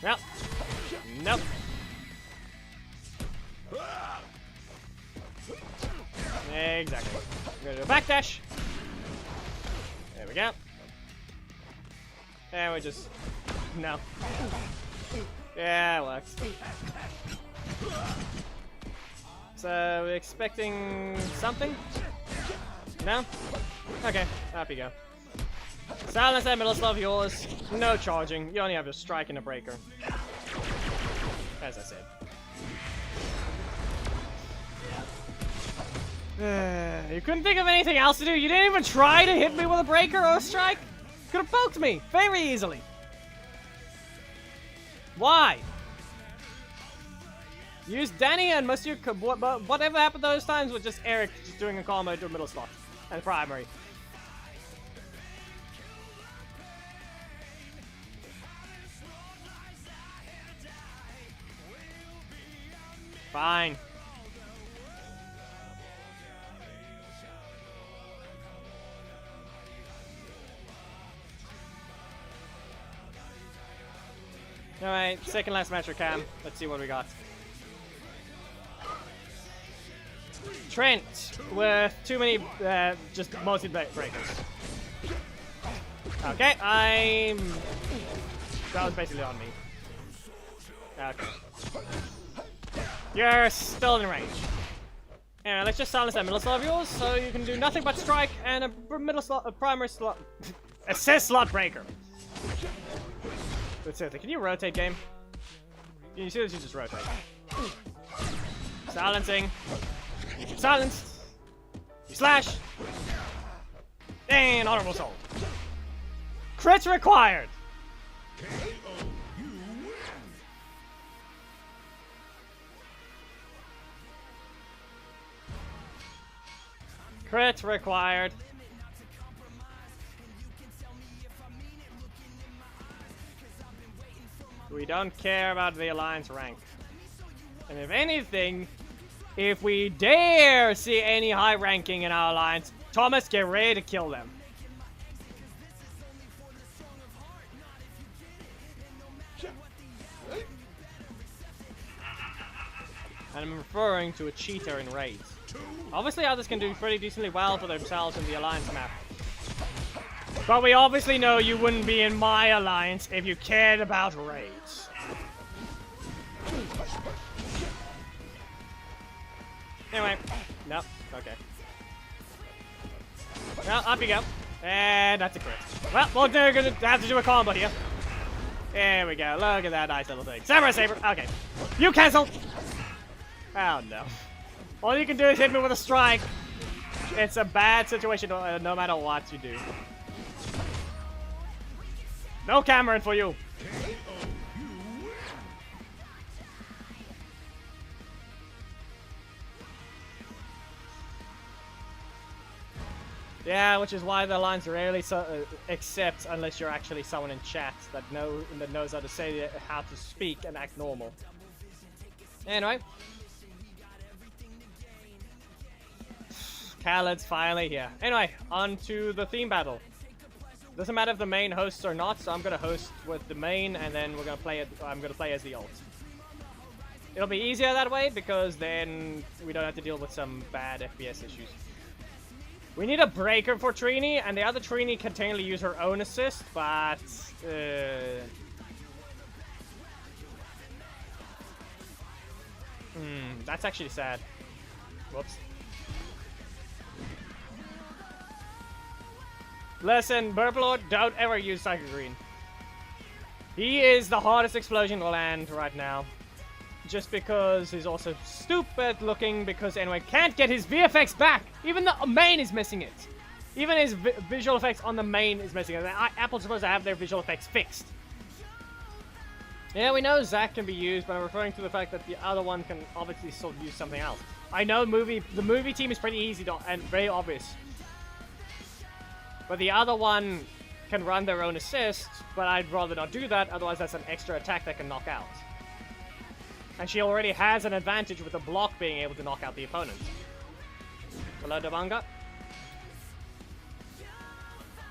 Well, nope. Exactly. I'm gonna do a backdash. There we go. And we just... No. Yeah, it works. So, we're expecting something? No? Okay, up you go. Silence that middle slot of yours. No charging. You only have a strike and a breaker. As I said. You couldn't think of anything else to do? You didn't even try to hit me with a breaker or a strike? Could have poked me very easily. Why? Use Danny and must you whatever happened those times was just Eric just doing a combo into a middle slot and primary. Fine. Alright, second last match for Cam. Let's see what we got. Trent with too many just multi breakers. Okay, that was basically on me. Okay. You're still in range. Anyway, let's just silence that middle slot of yours so you can do nothing but strike and a middle slot, a primary slot, assist slot breaker. Let's see, can you rotate, game? Can you see that you just rotate? Silencing. Silenced. You slash. And honorable soul. Crits required. Crit required. We don't care about the Alliance rank. And if anything, if we dare see any high ranking in our Alliance, Thomas, get ready to kill them. And I'm referring to a cheater in raids. Obviously others can do pretty decently well for themselves in the Alliance map. But we obviously know you wouldn't be in my Alliance if you cared about raids. Anyway, nope, okay. Well, up you go. And that's a crit. Well, we're gonna have to do a combo here. There we go, look at that nice little thing. Samurai Saber, okay. You cancel! Oh no. All you can do is hit me with a strike. It's a bad situation no matter what you do. No Cameron for you. Yeah, which is why the lines rarely accept unless you're actually someone in chat that knows how to say how to speak and act normal. Anyway. Khaled's finally here. Anyway, on to the theme battle. Doesn't matter if the main hosts or not, so I'm gonna host with the main, and then we're gonna play it. I'm gonna play as the ult. It'll be easier that way because then we don't have to deal with some bad FPS issues. We need a breaker for Trini, and the other Trini can technically use her own assist, but that's actually sad. Whoops. Listen, Burblord, don't ever use Tiger Green. He is the hardest explosion to land right now. Just because he's also stupid looking, because anyway, can't get his VFX back! Even the main is missing it! Even his visual effects on the main is missing it. Apple's supposed to have their visual effects fixed. Yeah, we know Zac can be used, but I'm referring to the fact that the other one can obviously still use something else. I know the movie team is pretty easy to, and very obvious. But the other one can run their own assist, but I'd rather not do that, otherwise that's an extra attack that can knock out. And she already has an advantage with the block being able to knock out the opponent. Hello, Dabanga.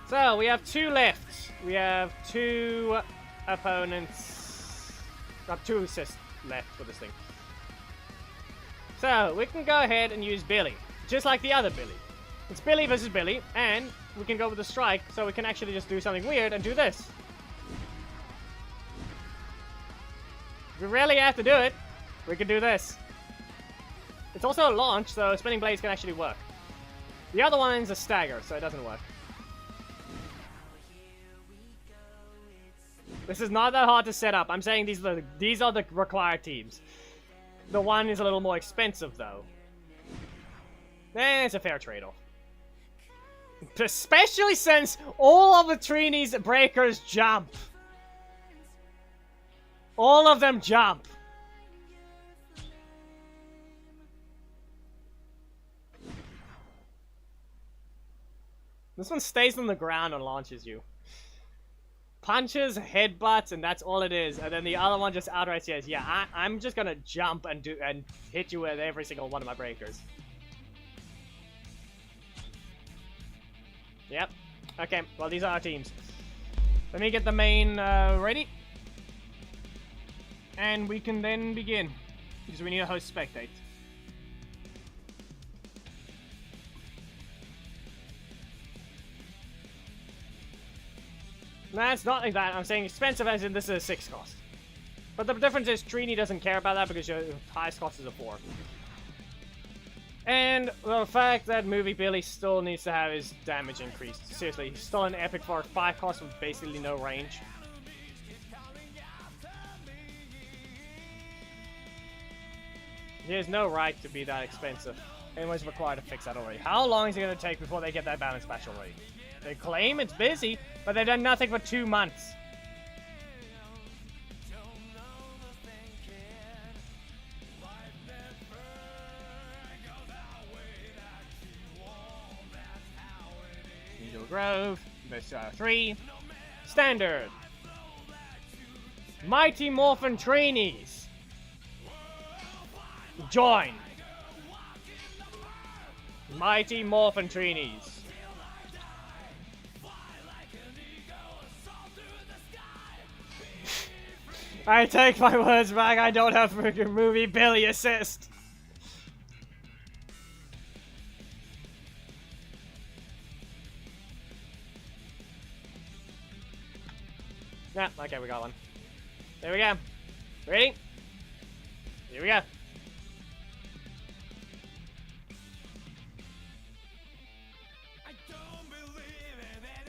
So, we have two left. We have two opponents. Two assists left for this thing. So, we can go ahead and use Billy. Just like the other Billy. It's Billy versus Billy, and we can go with the strike, so we can actually just do something weird and do this. We rarely have to do it. We can do this. It's also a launch, so spinning blades can actually work. The other one's a stagger, so it doesn't work. This is not that hard to set up. I'm saying these are the required teams. The one is a little more expensive, though. It's a fair trade-off. Especially since all of the Trini's breakers jump. All of them jump. This one stays on the ground and launches you. Punches, headbutts, and that's all it is. And then the other one just outright says, yeah, I'm just gonna jump and hit you with every single one of my breakers. Yep. Okay, well, these are our teams. Let me get the main ready. And we can then begin. Because we need a host spectate. Nah, it's not like that. I'm saying expensive as in this is a 6 cost. But the difference is Trini doesn't care about that because your highest cost is a 4. And the fact that Movie Billy still needs to have his damage increased. Seriously, he's still an epic for 5 cost with basically no range. He has no right to be that expensive. Anyone's required to fix that already. How long is it going to take before they get that balance patch already? They claim it's busy, but they've done nothing for 2 months. Needle Grove, best 3. Standard. Mighty Morphin Trainees. Join. Mighty Morphin Trainees. I take my words back, I don't have freaking Movie Billy assist. Yeah, okay, we got one. There we go. Ready? Here we go.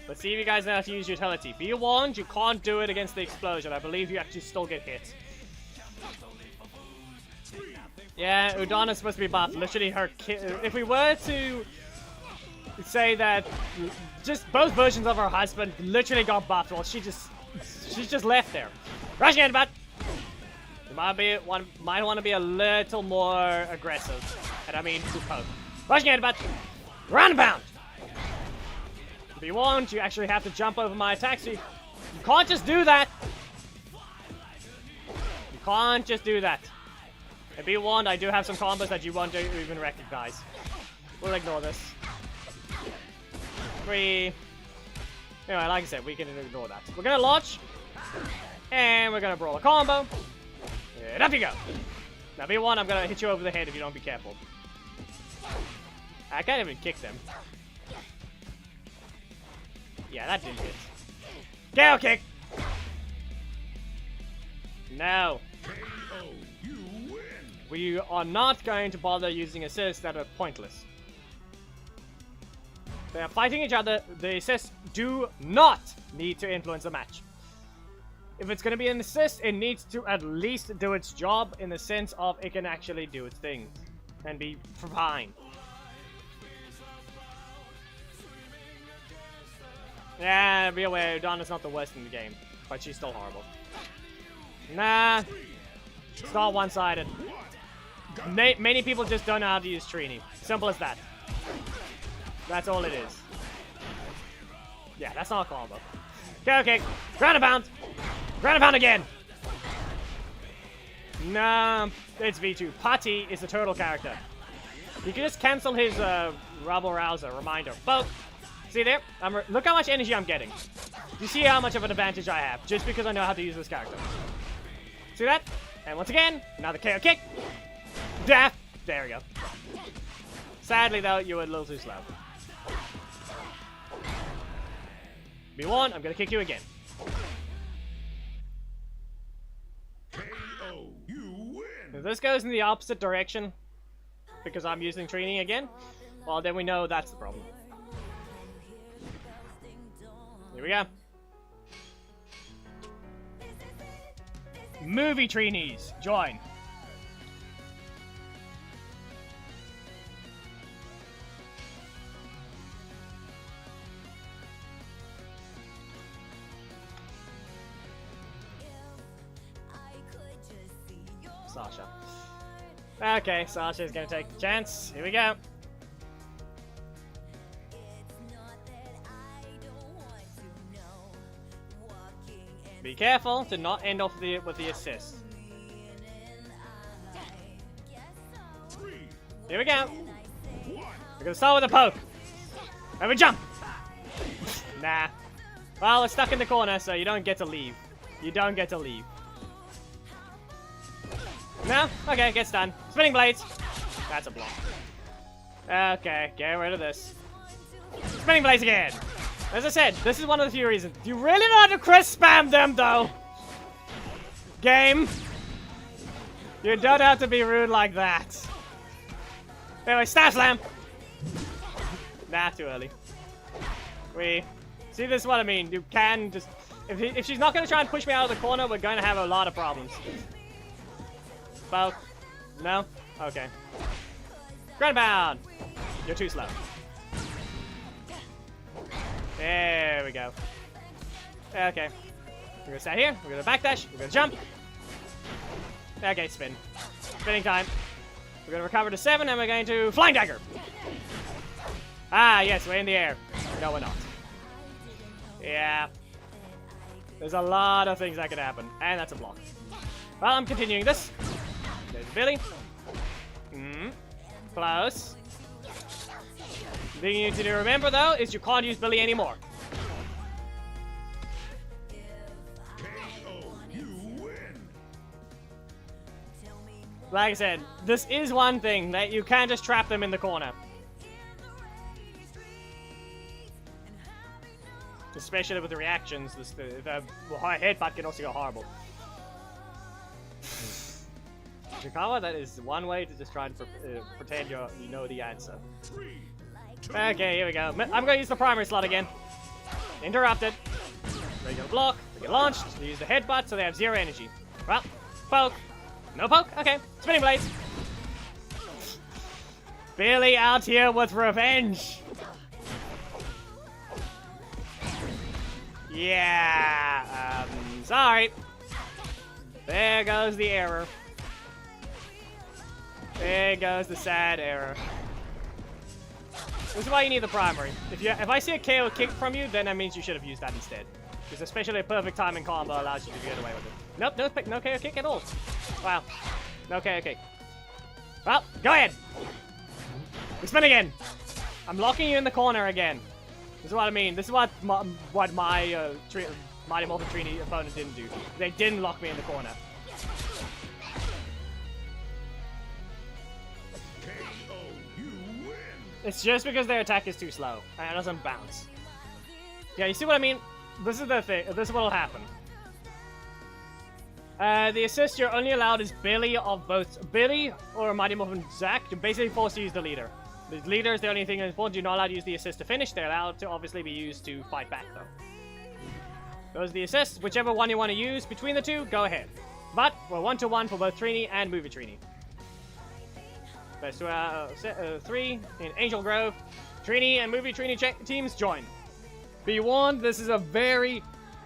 Let's see if you guys know how to use utility. Be warned, you can't do it against the explosion. I believe you actually still get hit. Yeah, Udana's supposed to be buffed. Literally, her if we were to say that just both versions of her husband literally got buffed, well, she's just left there. Rushing headbutt. You might want to be a little more aggressive, and I mean to poke. Rushing headbutt. Roundabout. Be warned, you actually have to jump over my attack, so you can't just do that. You can't just do that. And be warned, I do have some combos that you won't even recognize. We'll ignore this. 3. Anyway, like I said, we can ignore that. We're gonna launch, and we're gonna brawl a combo. And up you go. Now be warned, I'm gonna hit you over the head if you don't be careful. I can't even kick them. Yeah, that didn't hit. KO kick! No. We are not going to bother using assists that are pointless. They are fighting each other. The assists do not need to influence the match. If it's going to be an assist, it needs to at least do its job in the sense of it can actually do its thing and be fine. Yeah, be aware, Donna's not the worst in the game, but she's still horrible. Nah, it's not one-sided. Many people just don't know how to use Trini. Simple as that. That's all it is. Yeah, that's not a combo. Okay. Ground and pound. Ground and pound again. Nah, it's V2. Putty is the turtle character. You can just cancel his Rebel Rouser reminder. Both. See there? Look how much energy I'm getting. You see how much of an advantage I have just because I know how to use this character. See that? And once again, another KO kick. Death. There we go. Sadly, though, you were a little too slow. Be warned, I'm gonna kick you again. KO, you win. If this goes in the opposite direction, because I'm using Trini again, well, then we know that's the problem. Here we go. Movie Trinies, join. Sasha. Okay, Sasha's gonna take the chance. Here we go. Be careful to not end off with the assist. Here we go. We're gonna start with a poke. And we jump. Nah. Well, it's stuck in the corner, so you don't get to leave. You don't get to leave. No? Okay, gets done. Spinning blades. That's a block. Okay, get rid of this. Spinning blades again. As I said, this is one of the few reasons. You really know how to crit spam them, though. Game. You don't have to be rude like that. Anyway, staff slam. Nah, too early. See, this is what I mean. You can just... If she's not going to try and push me out of the corner, we're going to have a lot of problems. Poke. No? Okay. Ground pound. You're too slow. There we go. Okay. We're going to stay here. We're going to backdash. We're going to jump. Okay, spin. Spinning time. We're going to recover to 7, and we're going to Flying Dagger. Ah, yes, we're in the air. No, we're not. Yeah. There's a lot of things that could happen. And that's a block. Well, I'm continuing this. There's Billy. Close. The thing you need to remember, though, is you can't use Billy anymore. Like I said, this is one thing that you can't just trap them in the corner. Especially with the reactions, the headbutt can also go horrible. Shikawa, that is one way to just try and pretend you know the answer. Okay, here we go. I'm going to use the primary slot again. Interrupted. Regular block. They get launched. They use the headbutt, so they have 0 energy. Well, poke. No poke? Okay. Spinning blades. Billy out here with revenge. Yeah. Sorry. There goes the error. There goes the sad error. This is why you need the primary. If I see a KO kick from you, then that means you should have used that instead. Because especially a perfect timing combo allows you to get away with it. Nope, no KO kick at all. Wow. No KO kick. Well, go ahead. We spin again. I'm locking you in the corner again. This is what I mean. This is what my Mighty Morphin Trini opponent didn't do. They didn't lock me in the corner. It's just because their attack is too slow and it doesn't bounce. Yeah, you see what I mean? This is the thing. This is what'll happen. The assist you're only allowed is Billy of both Billy or Mighty Morphin Zack. You're basically forced to use the leader. The leader is the only thing that's important. You're not allowed to use the assist to finish. They're allowed to obviously be used to fight back though. Those are the assists. Whichever one you want to use between the two, go ahead. But we're 1-to-1 for both Trini and Movie Trini. Best 3 in Angel Grove. Trini and Movie Trini teams join. Be warned, this is a very,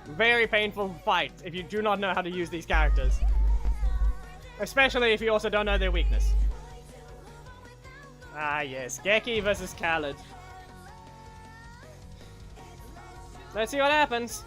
very painful fight if you do not know how to use these characters. Especially if you also don't know their weakness. Ah yes, Geki versus Khaled. Let's see what happens.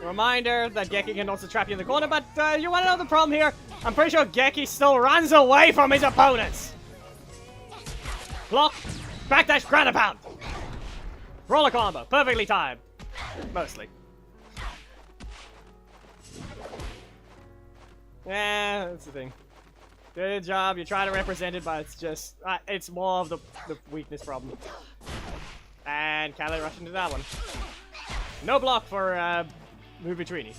Reminder that Geki can also trap you in the corner, but you want to know the problem here? I'm pretty sure Geki still runs away from his opponents. Block, backdash, ground and pound. Roller combo, perfectly timed. Mostly. Yeah, that's the thing. Good job, you try to represent it, but it's just, it's more of the weakness problem. And Khaled rushed into that one. No block for, Movie Trini.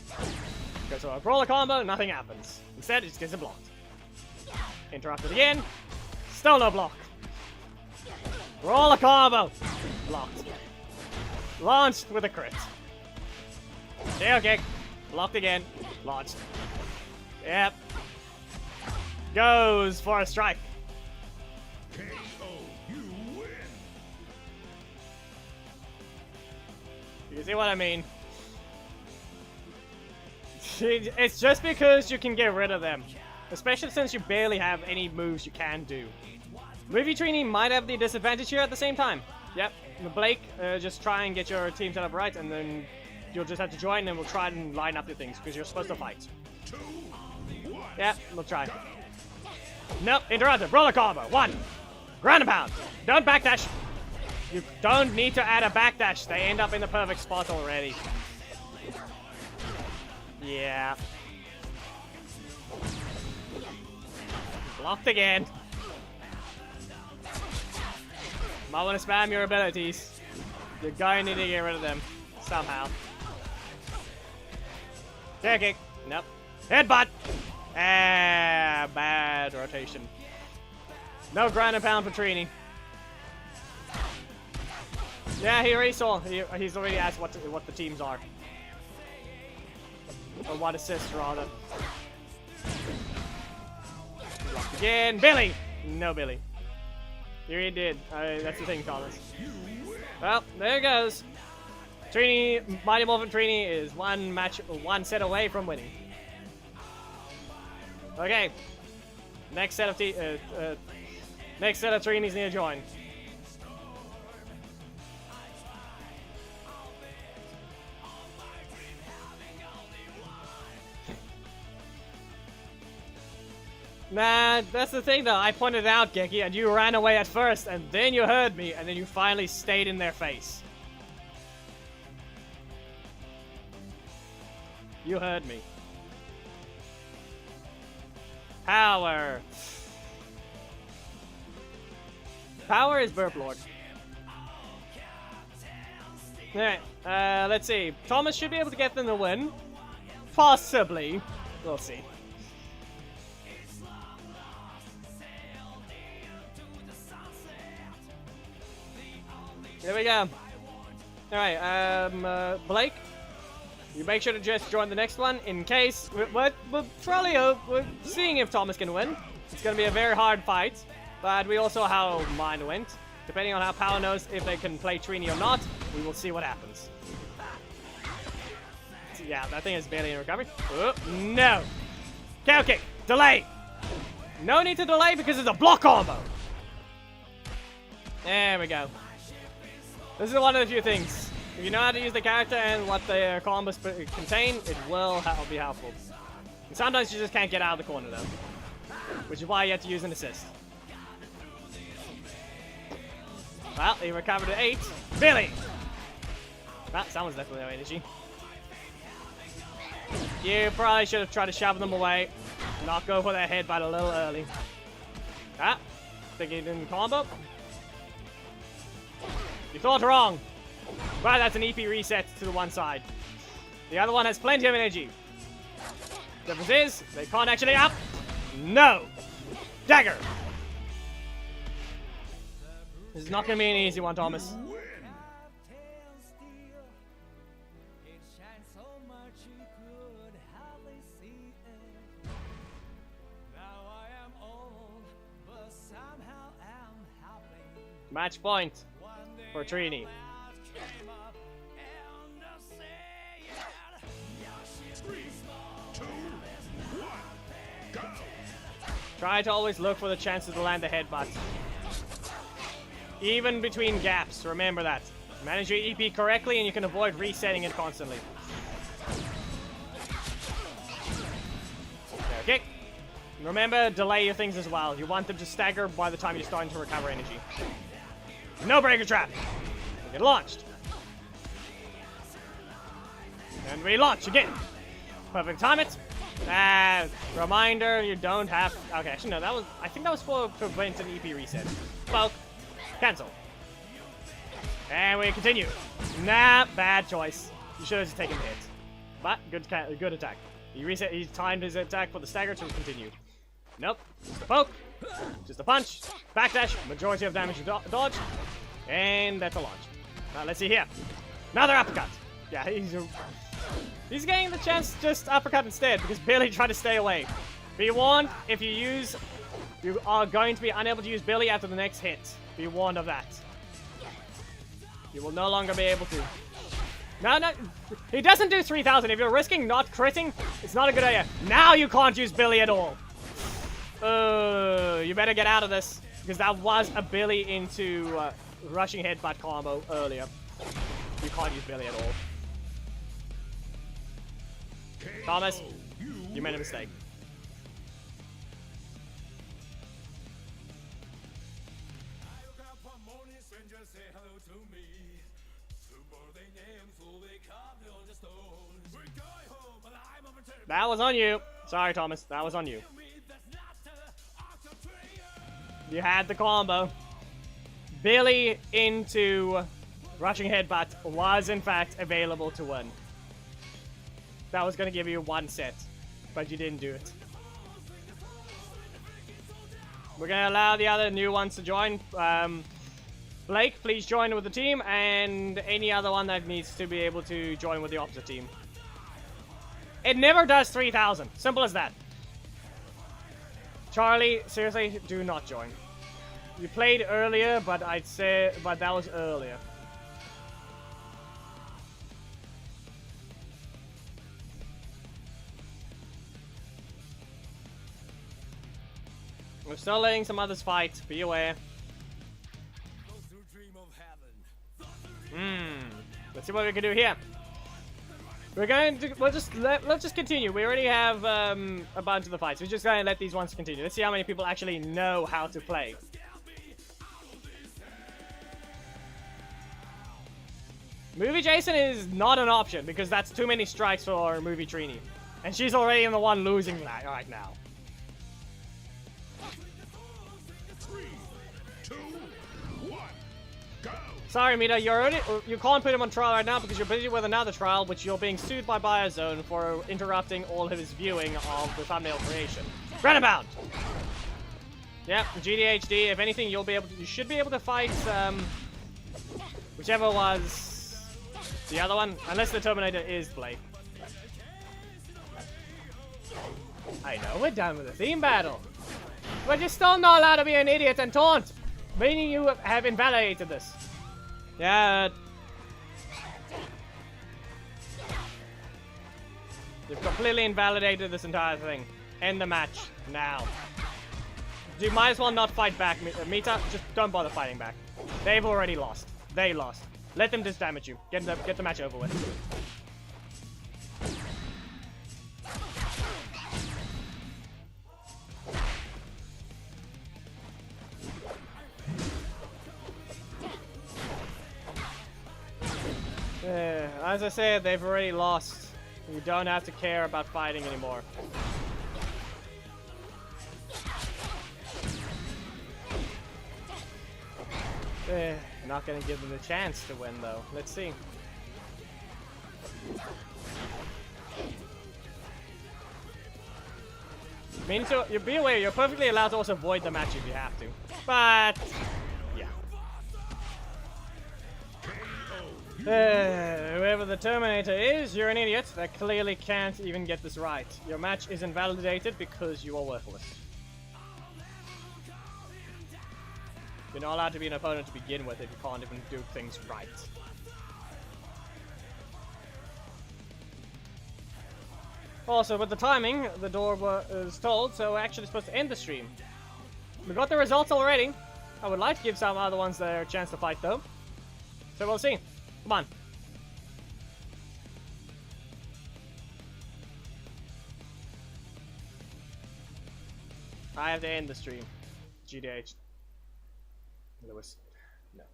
Okay, so a roller combo, nothing happens. Instead, it just gets blocked. Interrupted again. Still no block. Roller combo. Blocked. Launched with a crit. Tail kick. Blocked again. Launched. Yep. goes for a strike. KO. You win. You see what I mean? It's just because you can get rid of them. Especially since you barely have any moves you can do. Movie Trini might have the disadvantage here at the same time. Yep. Blake, just try and get your team set up right, and then you'll just have to join and we'll try and line up your things, because you're supposed to fight. 2, 1. Yep, we'll try. Nope, interrupted. Roller combo. 1. Ground and pound. Don't backdash. You don't need to add a backdash. They end up in the perfect spot already. Yeah. Blocked again. Might want to spam your abilities. You're going to need to get rid of them. Somehow. Chair kick. Nope. Headbutt. Ah, bad rotation. No ground and pound for Trini. Yeah, he already saw. He's already asked what the teams are. Or what assists, rather. Blocked again. Billy! No Billy. Here he did. That's the thing, Thomas. Well, there it goes. Trini, Mighty Morphin Trini is one set away from winning. Okay. Next set of Trinis need to join. Nah, that's the thing though. I pointed it out, Geki, and you ran away at first, and then you heard me, and then you finally stayed in their face. You heard me. Power. Power is Burp Lord. Alright, let's see. Thomas should be able to get them to win. Possibly. We'll see. There we go. Alright, Blake, you make sure to just join the next one in case. We're seeing if Thomas can win. It's going to be a very hard fight, but we also how mine went. Depending on how Power knows if they can play Trini or not, we will see what happens. Yeah, that thing is barely in recovery. Oh, no. KO kick. Delay. No need to delay because it's a block combo. There we go. This is one of the few things. If you know how to use the character and what the combos contain, it will be helpful. And sometimes you just can't get out of the corner though. Which is why you have to use an assist. Well, he recovered at 8. Billy! Well, someone's left with no energy. You probably should have tried to shove them away. Not go for that headbutt a little early. Ah, think he didn't combo. You thought wrong. Right, that's an EP reset to the one side. The other one has plenty of energy. Difference is, they can't actually up. No. Dagger. This is not going to be an easy one, Thomas. Match point for Trini. 3, 2, 1, go. Try to always look for the chances to land the headbutt. Even between gaps, remember that. Manage your EP correctly and you can avoid resetting it constantly. Okay. Remember, delay your things as well. You want them to stagger by the time you're starting to recover energy. No breaker trap. Get launched. And relaunch again. Perfect time it. Reminder, you don't have. Okay, actually no, that was. I think that was for prevent an EP reset. Poke. Cancel. And we continue. Nah, bad choice. You should have just taken the hit. But good attack. He reset. He timed his attack for the stagger to continue. Nope. Just a poke. Just a punch. Backdash. Majority of damage to dodge. And that's a launch. Now let's see here. Another uppercut. Yeah, he's getting the chance to just uppercut instead because Billy tried to stay away. Be warned, if you are going to be unable to use Billy after the next hit. Be warned of that. You will no longer be able to. No, he doesn't do 3,000. If you're risking not critting, it's not a good idea. Now you can't use Billy at all. You better get out of this, because that was a Billy into rushing headbutt combo earlier. You can't use Billy at all. Thomas, you made a mistake. That was on you. Sorry, Thomas. That was on you. You had the combo. Billy into rushing headbutt was in fact available to win. That was going to give you one set, but you didn't do it. We're going to allow the other new ones to join. Blake, please join with the team, and any other one that needs to be able to join with the opposite team. It never does 3,000. Simple as that. Charlie, seriously, do not join. You played earlier, but that was earlier. We're still letting some others fight. Be aware. Let's see what we can do here. Let's just continue. We already have a bunch of the fights. We're just going to let these ones continue. Let's see how many people actually know how to play. Movie Jason is not an option because that's too many strikes for Movie Trini. And she's already in the one losing right now. 3, 2, 1, go! Sorry, Mita, you can't put him on trial right now because you're busy with another trial, which you're being sued by Biozone for interrupting all of his viewing of the thumbnail creation. Runabout! Yep, GDHD. If anything, you should be able to fight whichever was the other one, unless the Terminator is Blake. I know we're done with the theme battle, but you're still not allowed to be an idiot and taunt, meaning you have invalidated this. Yeah. You've completely invalidated this entire thing. End the match now. You might as well not fight back, Mita. Just don't bother fighting back. They've already lost. They lost. Let them just damage you. Get the match over with. As I said, they've already lost. You don't have to care about fighting anymore. Not gonna give them the chance to win, though. Let's see. You be aware, you're perfectly allowed to also void the match if you have to. But yeah. Whoever the Terminator is, you're an idiot that clearly can't even get this right. Your match is invalidated because you are worthless. You're not allowed to be an opponent to begin with if you can't even do things right. Also, with the timing, the door was told, so we're actually supposed to end the stream. We got the results already. I would like to give some other ones their chance to fight, though. So we'll see. Come on. I have to end the stream. GDH. Lewis. No.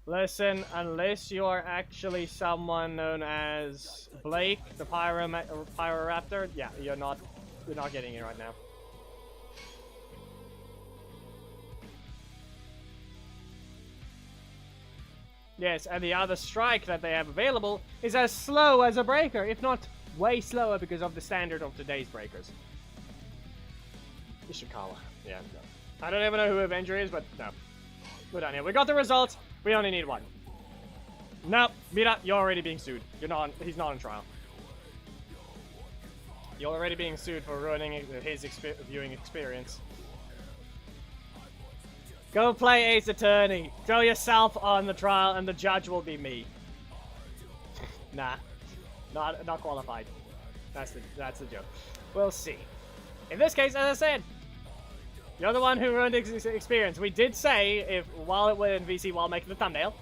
Listen, unless you are actually someone known as Blake, the Pyroraptor, yeah, you're not getting it right now. Yes, and the other strike that they have available is as slow as a breaker, if not way slower because of the standard of today's breakers. Ishikawa. Yeah, no. I don't even know who Avenger is, but no. We're done here. We got the results. We only need one. Nope. Mira, you're already being sued. He's not on trial. You're already being sued for ruining his viewing experience. Go play Ace Attorney. Throw yourself on the trial and the judge will be me. Nah. Not qualified. That's the joke. We'll see. In this case, as I said, you're the one who ruined his experience. We did say, while it were in VC while making the thumbnail,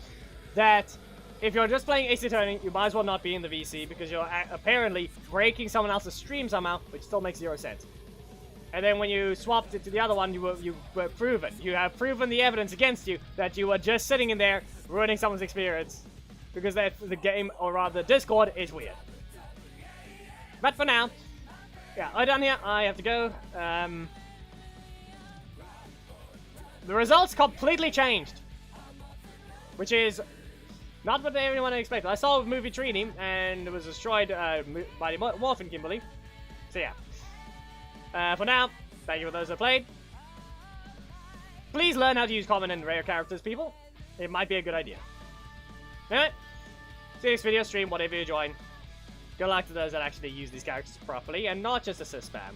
that if you're just playing Ace Attorney, you might as well not be in the VC because you're apparently breaking someone else's stream somehow, which still makes 0 sense. And then when you swapped it to the other one, you were proven. You have proven the evidence against you that you were just sitting in there ruining someone's experience because the game, or rather Discord, is weird. But for now, yeah, I'm done here. I have to go. The results completely changed, which is not what everyone expected. I saw movie Trini, and it was destroyed by the Morphin Kimberly. So yeah. For now, thank you for those that played. Please learn how to use common and rare characters, people. It might be a good idea. Anyway, see you next video, stream, whatever you join. Good luck to those that actually use these characters properly, and not just assist spam.